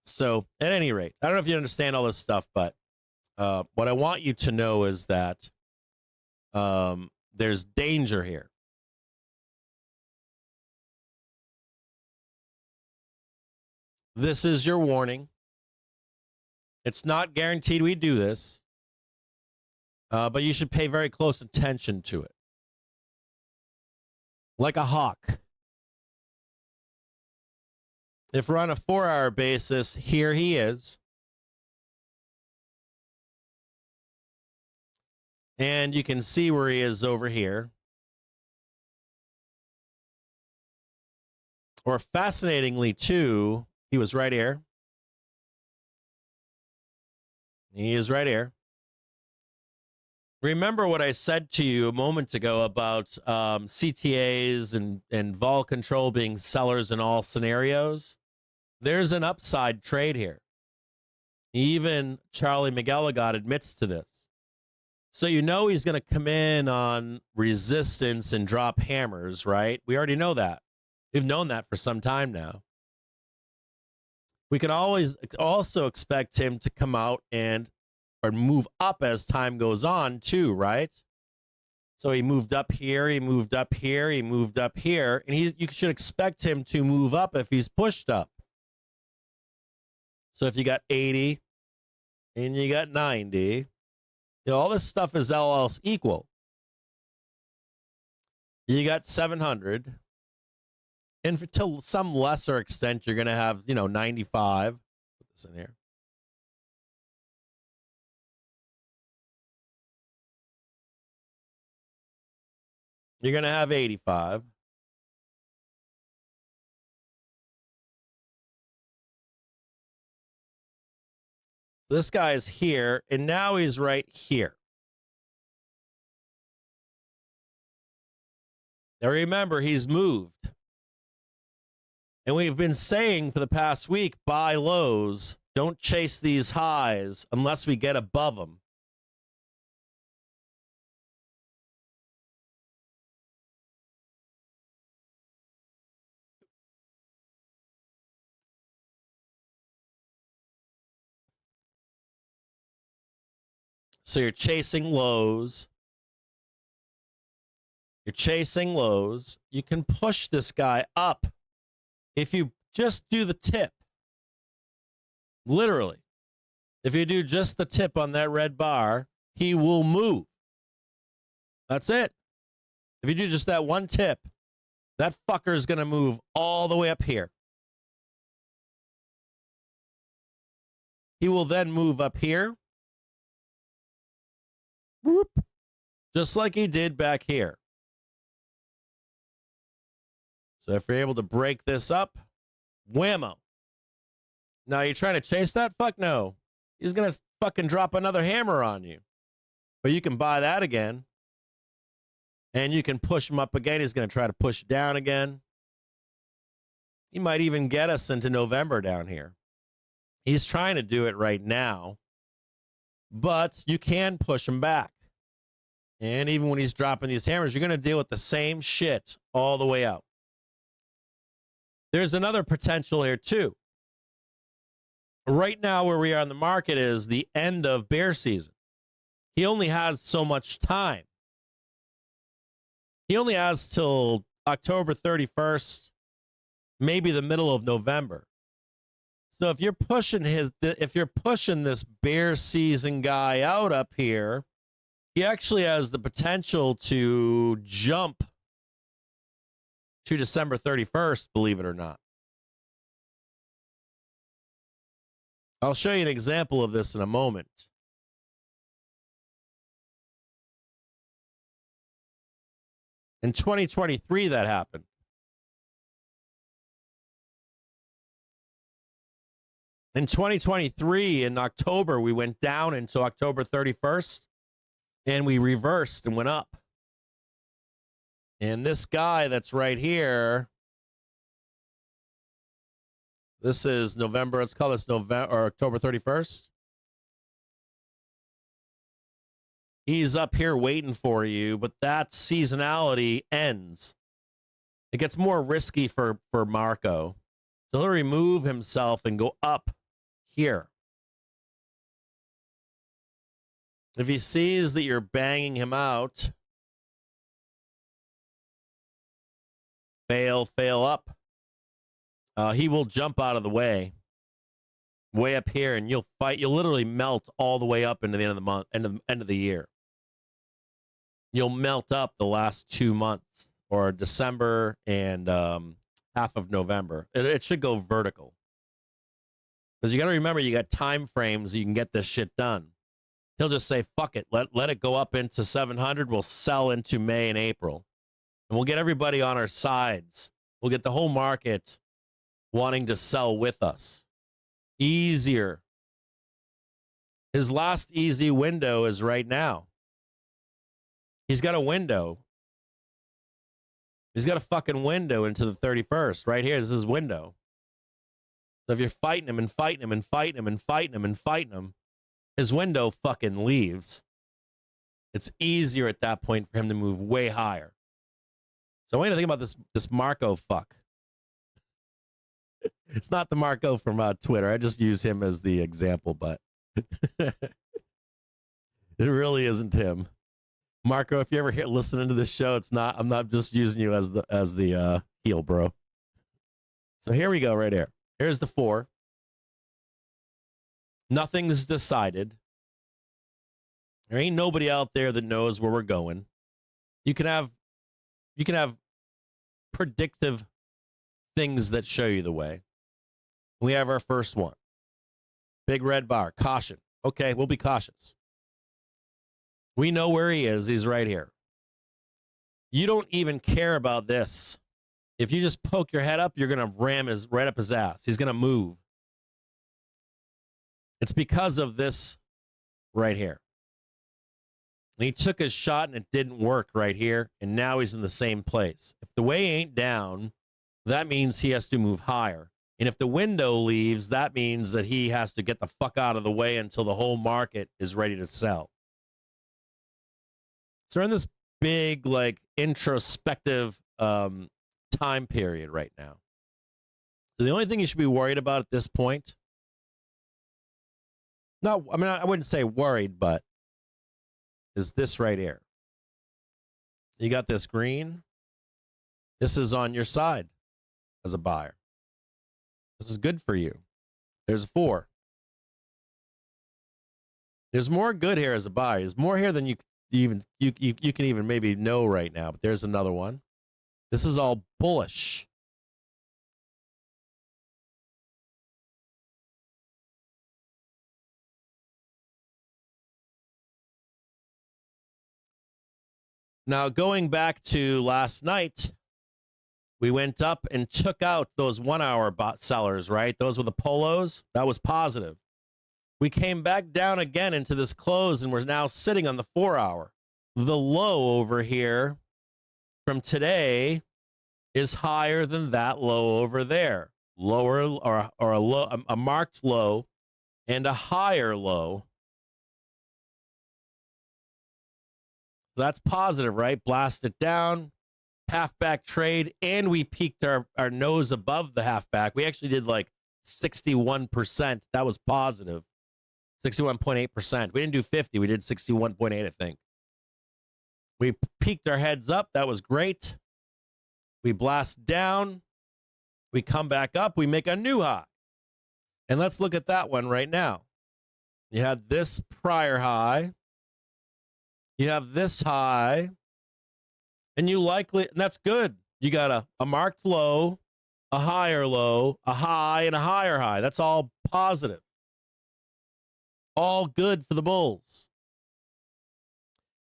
So at any rate, I don't know if you understand all this stuff, but what I want you to know is that there's danger here. This is your warning. It's not guaranteed we do this, but you should pay very close attention to it. Like a hawk. If we're on a 4-hour basis, here he is. And you can see where he is over here. Or fascinatingly, too, he was right here. He is right here. Remember what I said to you a moment ago about CTAs and vol control being sellers in all scenarios? There's an upside trade here. Even Charlie McElligott admits to this. So you know he's going to come in on resistance and drop hammers, right? We already know that. We've known that for some time now. We can always also expect him to come out or move up as time goes on too, right? So he moved up here, he moved up here, he moved up here, and you should expect him to move up if he's pushed up. So if you got 80 and you got 90, all this stuff is all else equal. You got 700. And to some lesser extent, you're going to have, 95. Put this in here. You're going to have 85. This guy is here, and now he's right here. Now remember, he's moved. And we've been saying for the past week, buy lows Don't chase these highs unless we get above them. So you're chasing lows. You're chasing lows. You can push this guy up if you just do the tip. Literally. If you do just the tip on that red bar, he will move. That's it. If you do just that one tip, that fucker is going to move all the way up here. He will then move up here. Whoop, just like he did back here. So if you're able to break this up, whammo. Now you're trying to chase that? Fuck no. He's going to fucking drop another hammer on you. But you can buy that again. And you can push him up again. He's going to try to push down again. He might even get us into November down here. He's trying to do it right now. But you can push him back. And even when he's dropping these hammers, you're going to deal with the same shit all the way out. There's another potential here, too. Right now, where we are in the market is the end of bear season. He only has so much time. He only has till October 31st, maybe the middle of November. So if you're pushing this bear season guy out up here, he actually has the potential to jump to December 31st, believe it or not. I'll show you an example of this in a moment. In 2023, that happened. In 2023, in October, we went down until October 31st, and we reversed and went up. And this guy that's right here, this is November, let's call this November or October 31st. He's up here waiting for you, but that seasonality ends. It gets more risky for Marco. So he'll remove himself and go up here. If he sees that you're banging him out, fail up. He will jump out of the way up here, and you'll literally melt all the way up into the end of the month, end of the year. You'll melt up the last 2 months, or December and half of November. It should go vertical. Because you got to remember, you got time frames so you can get this shit done. He'll just say, fuck it, let it go up into 700. We'll sell into May and April. And we'll get everybody on our sides. We'll get the whole market wanting to sell with us. Easier. His last easy window is right now. He's got a window. He's got a fucking window into the 31st. Right here, this is his window. So if you're fighting him and fighting him and fighting him and fighting him and fighting him, his window fucking leaves. It's easier at that point for him to move way higher. So I want you to think about this Marco fuck. It's not the Marco from Twitter. I just use him as the example, but it really isn't him. Marco, if you ever listening to this show, it's not. I'm not just using you as the heel, bro. So here we go, right here. Here's the 4. Nothing's decided. There ain't nobody out there that knows where we're going. You can have predictive things that show you the way. We have our first one. Big red bar. Caution. Okay, we'll be cautious. We know where he is. He's right here. You don't even care about this. If you just poke your head up, you're going to ram right up his ass. He's going to move. It's because of this right here. And he took his shot and it didn't work right here. And now he's in the same place. If the way ain't down, that means he has to move higher. And if the window leaves, that means that he has to get the fuck out of the way until the whole market is ready to sell. So we're in this big, like, introspective time period right now. So the only thing you should be worried about at this point, no, I mean, I wouldn't say worried, but is this right here. You got this green. This is on your side as a buyer. This is good for you. There's a 4. There's more good here as a buyer. There's more here than you can even maybe know right now. But there's another one. This is all bullish. Now, going back to last night, we went up and took out those 1 hour bot sellers, right? Those were the polos. That was positive. We came back down again into this close, and we're now sitting on the 4 hour. The low over here from today is higher than that low over there. Lower or a low, a marked low and a higher low. That's positive, right? Blast it down, halfback trade, and we peaked our nose above the halfback. We actually did like 61%. That was positive. 61.8%. We didn't do 50. We did 61.8, I think. We peaked our heads up. That was great. We blast down. We come back up. We make a new high. And let's look at that one right now. You had this prior high. You have this high. And you likely, and that's good. You got a marked low, a higher low, a high, and a higher high. That's all positive. All good for the bulls.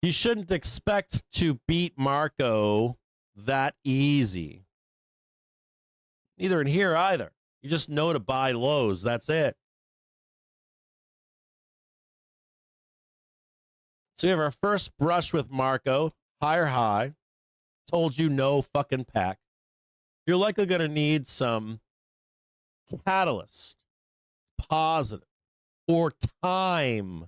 You shouldn't expect to beat Marco that easy. Neither in here either. You just know to buy lows. That's it. So we have our first brush with Marco. Higher high. Told you no fucking pack. You're likely going to need some catalyst. Positive. Or time.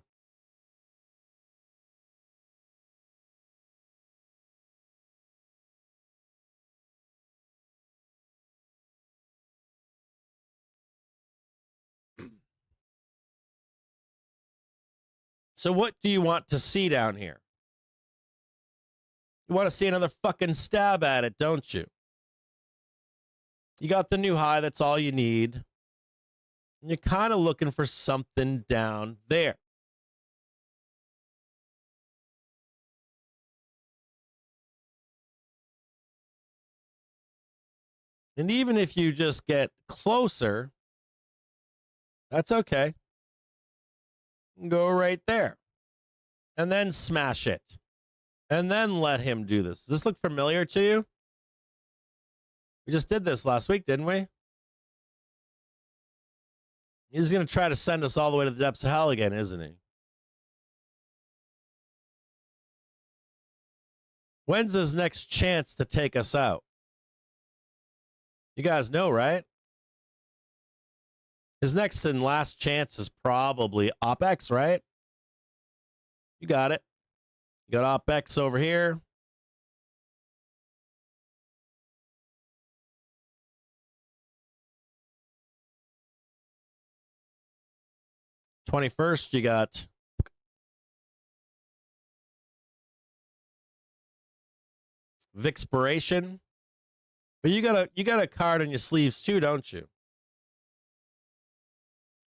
So what do you want to see down here? You want to see another fucking stab at it, don't you? You got the new high. That's all you need. And you're kind of looking for something down there. And even if you just get closer, that's okay. Go right there. And then smash it. And then let him do this. Does this look familiar to you? We just did this last week, didn't we? He's going to try to send us all the way to the depths of hell again, isn't he? When's his next chance to take us out? You guys know, right? His next and last chance is probably OpEx, right? You got it. You got OpEx over here. $21st, you got Vixpiration. But you got a card on your sleeves too, don't you?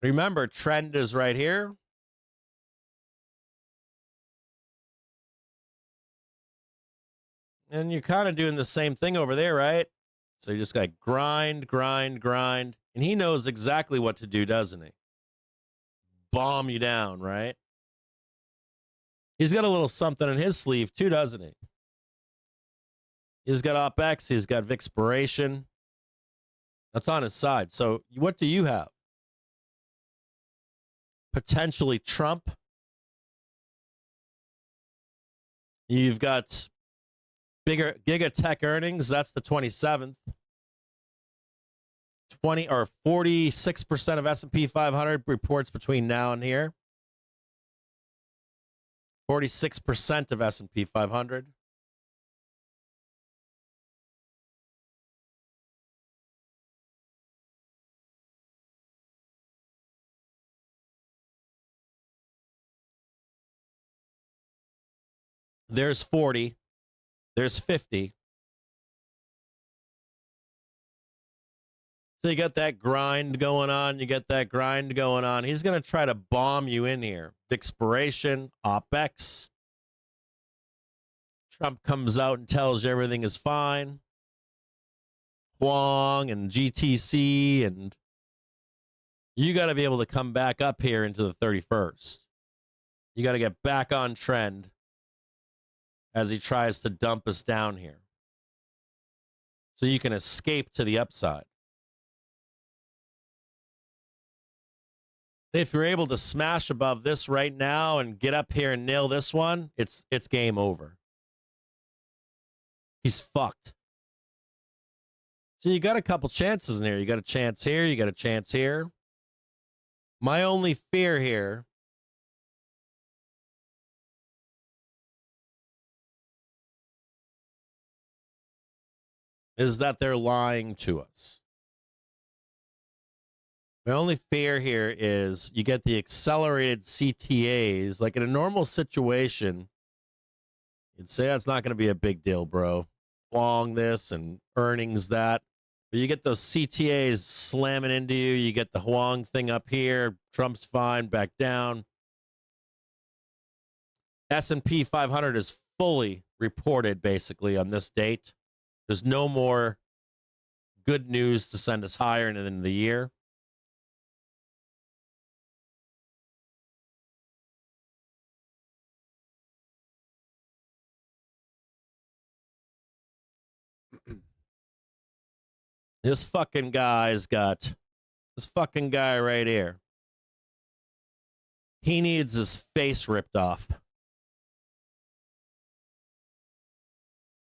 Remember, trend is right here. And you're kind of doing the same thing over there, right? So you just got grind, grind, grind. And he knows exactly what to do, doesn't he? Bomb you down, right? He's got a little something in his sleeve too, doesn't he? He's got OpEx. He's got Vixpiration. That's on his side. So what do you have? Potentially Trump. You've got bigger Giga Tech earnings. That's the 27th. 20 or 46% of S&P 500 reports between now and here. 46% of S&P 500. There's 40. There's 50. So you got that grind going on. You get that grind going on. He's going to try to bomb you in here. Expiration, OPEX. Trump comes out and tells you everything is fine. Huang and GTC, and you got to be able to come back up here into the 31st. You got to get back on trend as he tries to dump us down here, so you can escape to the upside. If you're able to smash above this right now and get up here and nail this one, it's game over. He's fucked. So you got a couple chances in here. You got a chance here. You got a chance here. My only fear here is that they're lying to us. My only fear here is you get the accelerated CTAs. Like in a normal situation, you'd say that's not going to be a big deal, bro. Long this and earnings that. But you get those CTAs slamming into you. You get the Huang thing up here. Trump's fine, back down. S&P 500 is fully reported basically on this date. There's no more good news to send us higher into the end of the year. This fucking guy's got this fucking guy right here. He needs his face ripped off.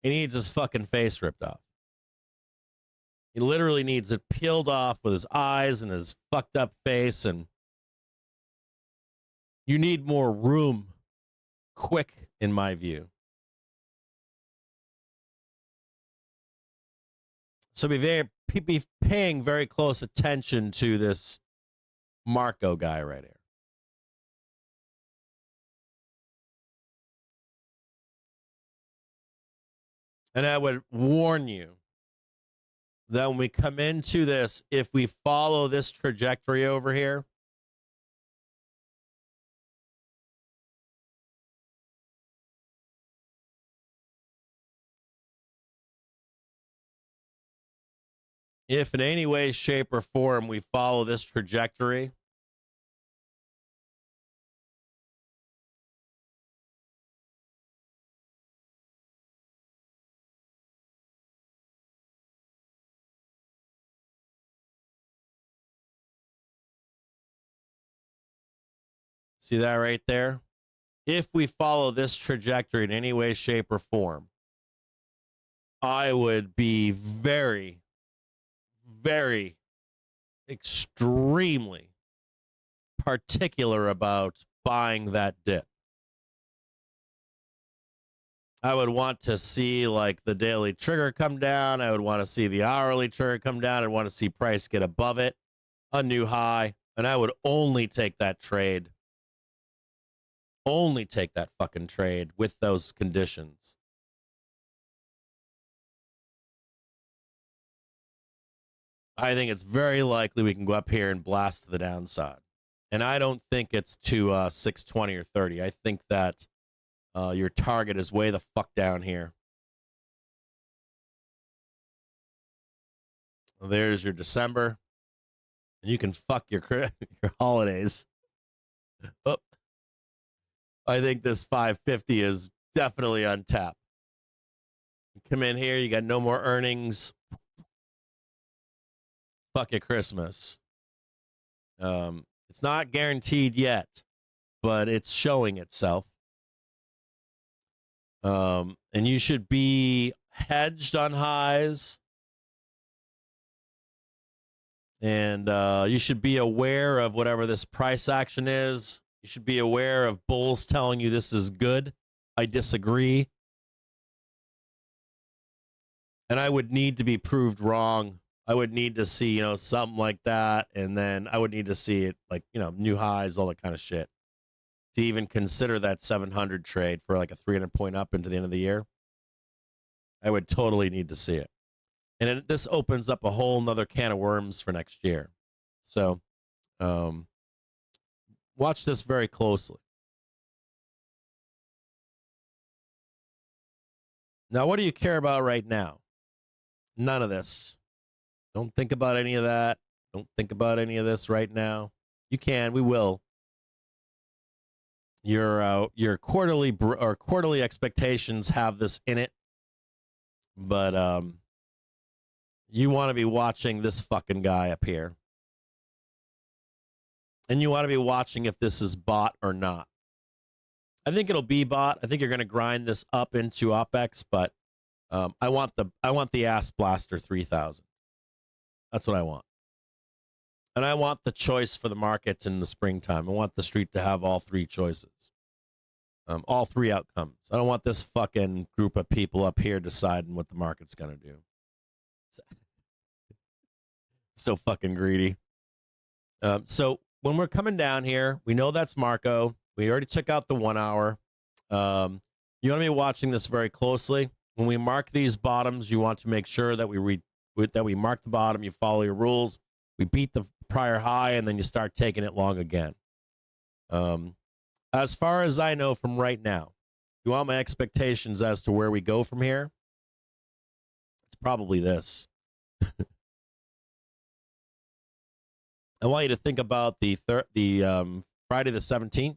He needs his fucking face ripped off. He literally needs it peeled off with his eyes and his fucked up face. And you need more room quick, in my view. So be paying very close attention to this Marco guy right here. And I would warn you that when we come into this, if we follow this trajectory over here, if in any way, shape, or form we follow this trajectory, see that right there? If we follow this trajectory in any way, shape, or form, I would be very, very, extremely particular about buying that dip. I would want to see like the daily trigger come down. I would want to see the hourly trigger come down. I'd want to see price get above it, a new high, and I would only take that trade. Only take that fucking trade with those conditions. I think it's very likely we can go up here and blast to the downside. And I don't think it's to 620 or 30. I think that your target is way the fuck down here. Well, there's your December. And you can fuck your holidays. Oh. I think this 550 is definitely on tap. You come in here, you got no more earnings. Fuck your Christmas. It's not guaranteed yet, but it's showing itself. And you should be hedged on highs. And you should be aware of whatever this price action is. You should be aware of bulls telling you this is good. I disagree. And I would need to be proved wrong. I would need to see, something like that. And then I would need to see it like, new highs, all that kind of shit to even consider that 700 trade for like a 300 point up into the end of the year. I would totally need to see it. And this opens up a whole nother can of worms for next year. So watch this very closely. Now, what do you care about right now? None of this. Don't think about any of that. Don't think about any of this right now. You can. We will. Your quarterly expectations have this in it, but you want to be watching this fucking guy up here, and you want to be watching if this is bought or not. I think it'll be bought. I think you're going to grind this up into OPEX, but I want the Ass Blaster 3000. That's what I want. And I want the choice for the markets in the springtime. I want the street to have all three choices, all three outcomes. I don't want this fucking group of people up here deciding what the market's going to do. So fucking greedy. So when we're coming down here, we know that's Marco. We already took out the 1 hour. You want to be watching this very closely. When we mark these bottoms, you want to make sure that we mark the bottom. You follow your rules. We beat the prior high, and then you start taking it long again. As far as I know from right now, you want my expectations as to where we go from here? It's probably this. I want you to think about the Friday the 17th.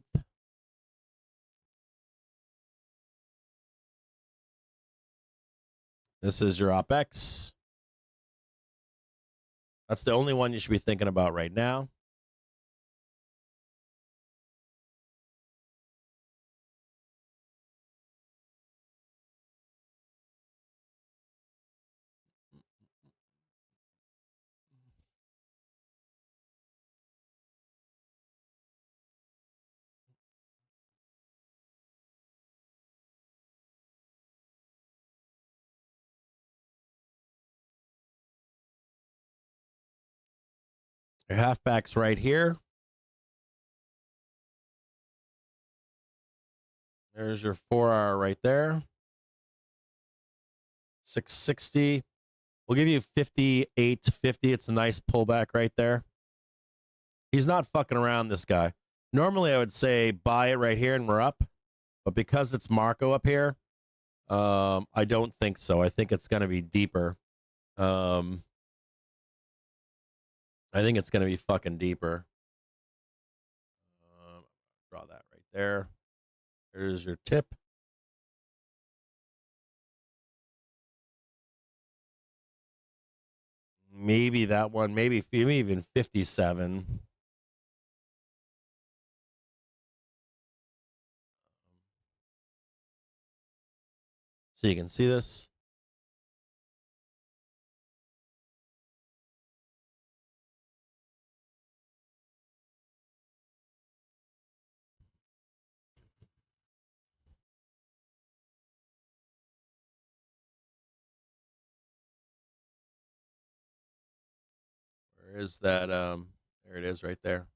This is your OPEX. That's the only one you should be thinking about right now. Your halfback's right here. There's your 4 hour right there. 660. We'll give you 58.50. It's a nice pullback right there. He's not fucking around, this guy. Normally, I would say buy it right here and we're up. But because it's Marco up here, I don't think so. I think it's going to be deeper. I think it's going to be fucking deeper. Draw that right there. There's your tip. Maybe that one, maybe even 57. So you can see this. Where is that? There it is right there.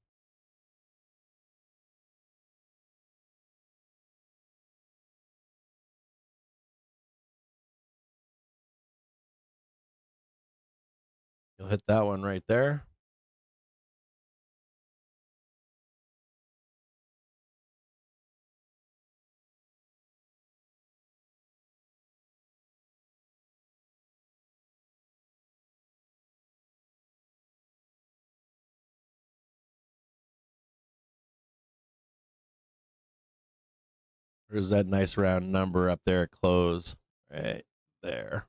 You'll hit that one right there. There's that nice round number up there at close. Right there.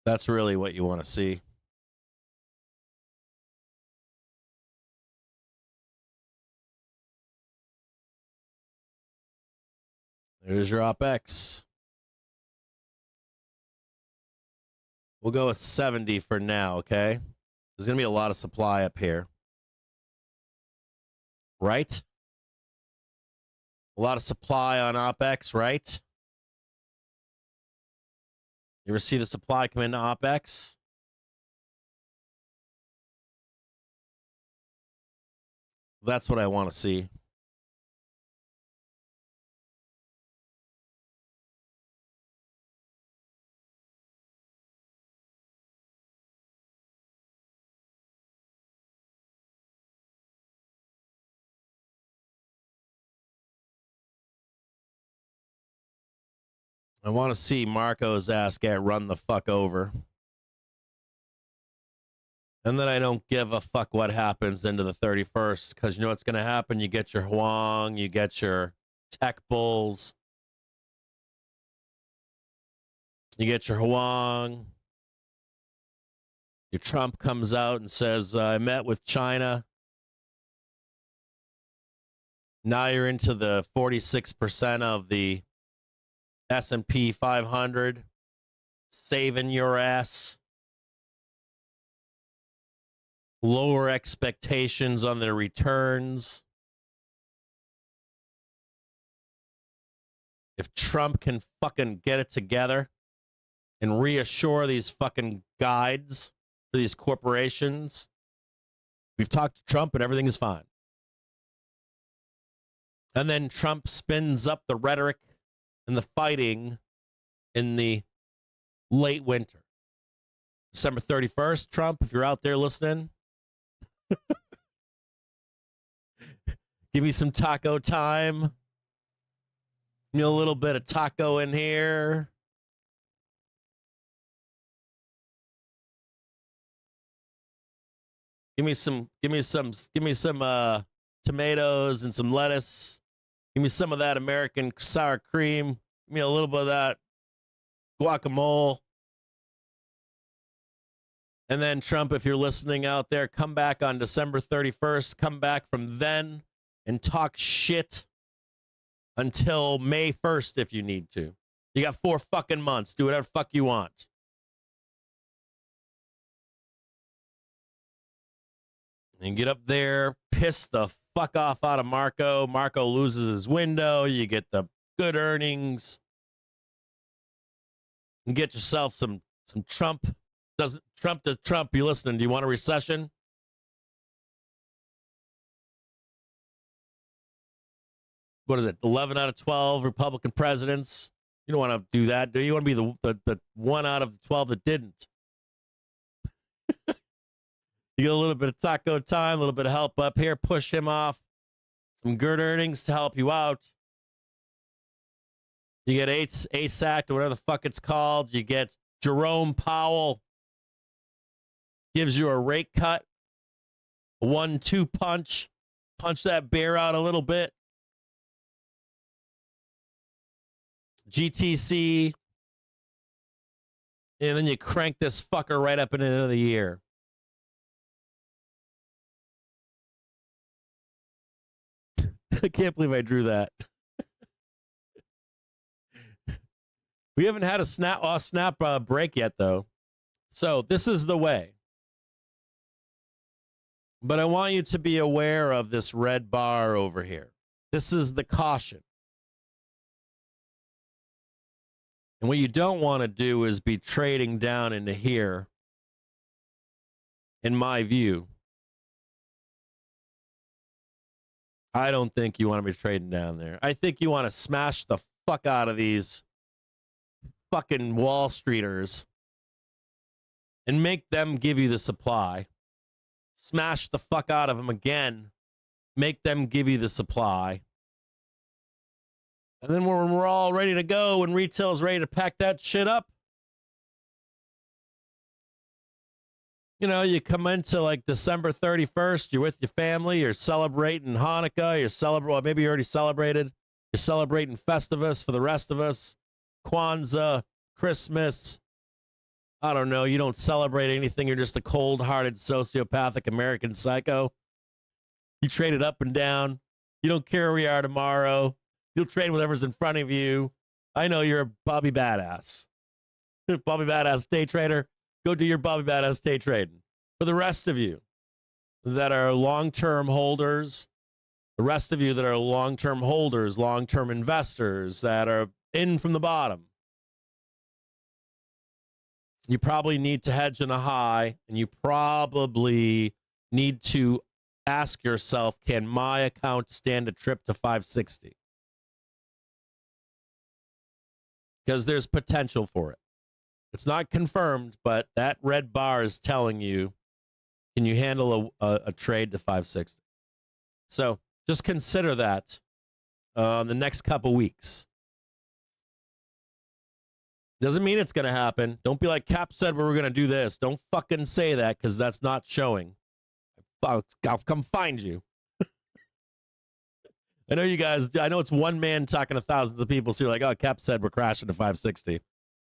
That's really what you want to see. There's your OpEx. We'll go with 70 for now, okay? There's going to be a lot of supply up here. Right? A lot of supply on OpEx, right? You ever see the supply come into OpEx? That's what I want to see. I want to see Marco's ass get run the fuck over. And then I don't give a fuck what happens into the 31st, because you know what's going to happen? You get your Huang, you get your tech bulls. You get your Huang. Your Trump comes out and says, I met with China. Now you're into the 46% of the S&P 500, saving your ass. Lower expectations on their returns. If Trump can fucking get it together and reassure these fucking guides for these corporations, we've talked to Trump and everything is fine. And then Trump spins up the rhetoric and the fighting in the late winter. December 31st, Trump, if you're out there listening, give me some taco time. Give me a little bit of taco in here. Give me some tomatoes and some lettuce. Give me some of that American sour cream. Give me a little bit of that guacamole. And then Trump, if you're listening out there, come back on December 31st. Come back from then and talk shit until May 1st if you need to. You got 4 fucking months. Do whatever fuck you want. And get up there, piss the fuck off out of Marco. Marco loses his window. You get the good earnings. And get yourself some Trump. Trump to Trump, you listening? Do you want a recession? What is it? 11 out of 12 Republican presidents. You don't want to do that, do you? You want to be the 1 out of 12 that didn't. You get a little bit of taco time, a little bit of help up here. Push him off. Some good earnings to help you out. You get ASAC or whatever the fuck it's called. You get Jerome Powell. Gives you a rate cut. A 1-2 punch. Punch that bear out a little bit. GTC. And then you crank this fucker right up into the end of the year. I can't believe I drew that. We haven't had a snap break yet, though. So this is the way. But I want you to be aware of this red bar over here. This is the caution. And what you don't want to do is be trading down into here, in my view. I don't think you want to be trading down there. I think you want to smash the fuck out of these fucking Wall Streeters and make them give you the supply. Smash the fuck out of them again. Make them give you the supply. And then when we're all ready to go, when retail's ready to pack that shit up, you know, you come into like December 31st, you're with your family, you're celebrating Hanukkah, well, maybe you already celebrated. You're celebrating Festivus for the rest of us, Kwanzaa, Christmas, I don't know, you don't celebrate anything. You're just a cold-hearted, sociopathic American psycho. You trade it up and down. You don't care where we are tomorrow. You'll trade whatever's in front of you. I know you're a Bobby Badass. Bobby Badass day trader. Go do your Bobby Badass day trading. For the rest of you that are long-term holders, long-term investors that are in from the bottom, you probably need to hedge in a high, and you probably need to ask yourself, can my account stand a trip to 560? Because there's potential for it. It's not confirmed, but that red bar is telling you, can you handle a trade to 560? So just consider that the next couple weeks. Doesn't mean it's going to happen. Don't be like, Cap said we were going to do this. Don't fucking say that, because that's not showing. I'll come find you. I know you guys, I know it's one man talking to thousands of people, so you're like, oh, Cap said we're crashing to 560.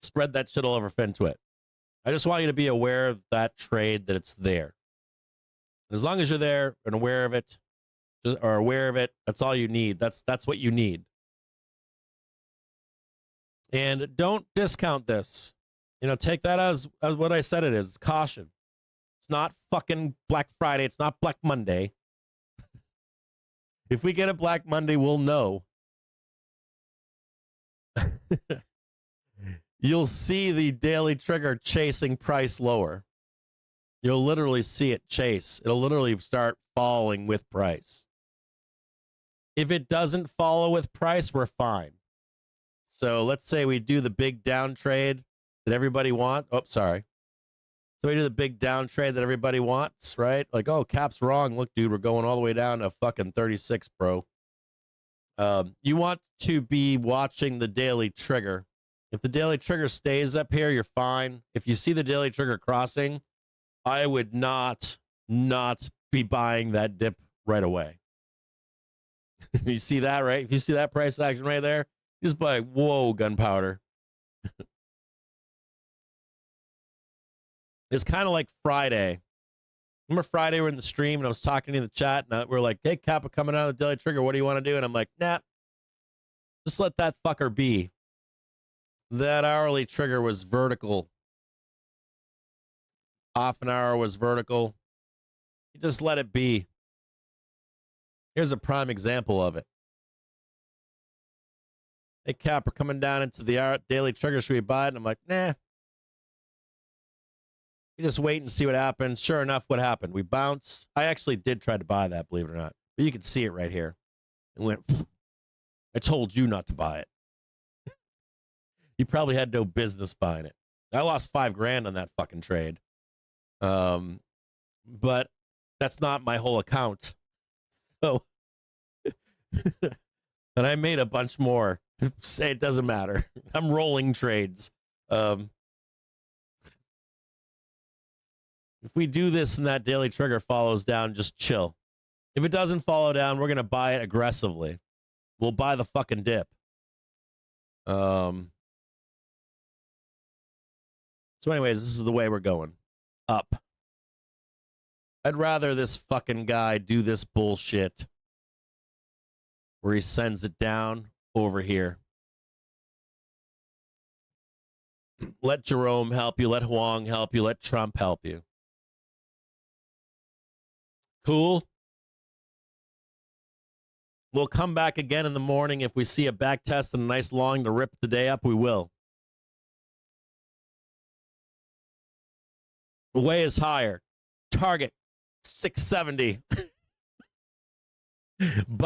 Spread that shit all over FinTwit. I just want you to be aware of that trade, that it's there. As long as you're there and aware of it, that's all you need. That's what you need. And don't discount this. Take that as what I said it is. Caution. It's not fucking Black Friday. It's not Black Monday. If we get a Black Monday, we'll know. You'll see the daily trigger chasing price lower. You'll literally see it chase. It'll literally start falling with price. If it doesn't follow with price, we're fine. So let's say we do the big down trade that everybody wants. Oh, sorry. So we do the big down trade that everybody wants, right? Like, oh, Cap's wrong. Look, dude, we're going all the way down to fucking 36, bro. You want to be watching the daily trigger. If the daily trigger stays up here, you're fine. If you see the daily trigger crossing, I would not be buying that dip right away. You see that, right? If you see that price action right there, just buy, whoa, gunpowder. It's kind of like Friday. Remember Friday, we're in the stream, and I was talking in the chat, and we're like, hey, Kappa, coming out of the daily trigger, what do you want to do? And I'm like, nah, just let that fucker be. That hourly trigger was vertical. Half an hour was vertical. You just let it be. Here's a prime example of it. Hey, Cap, we're coming down into the daily trigger. Should we buy it? And I'm like, nah. You just wait and see what happens. Sure enough, what happened? We bounced. I actually did try to buy that, believe it or not. But you can see it right here. It went, I told you not to buy it. You probably had no business buying it. I lost $5,000 on that fucking trade. But that's not my whole account. So, and I made a bunch more. Say it doesn't matter. I'm rolling trades. If we do this and that daily trigger follows down, just chill. If it doesn't follow down, we're going to buy it aggressively. We'll buy the fucking dip. So anyways, this is the way we're going. Up. I'd rather this fucking guy do this bullshit where he sends it down over here. Let Jerome help you. Let Huang help you. Let Trump help you. Cool. We'll come back again in the morning. If we see a back test and a nice long to rip the day up, we will. The way is higher. Target 670. But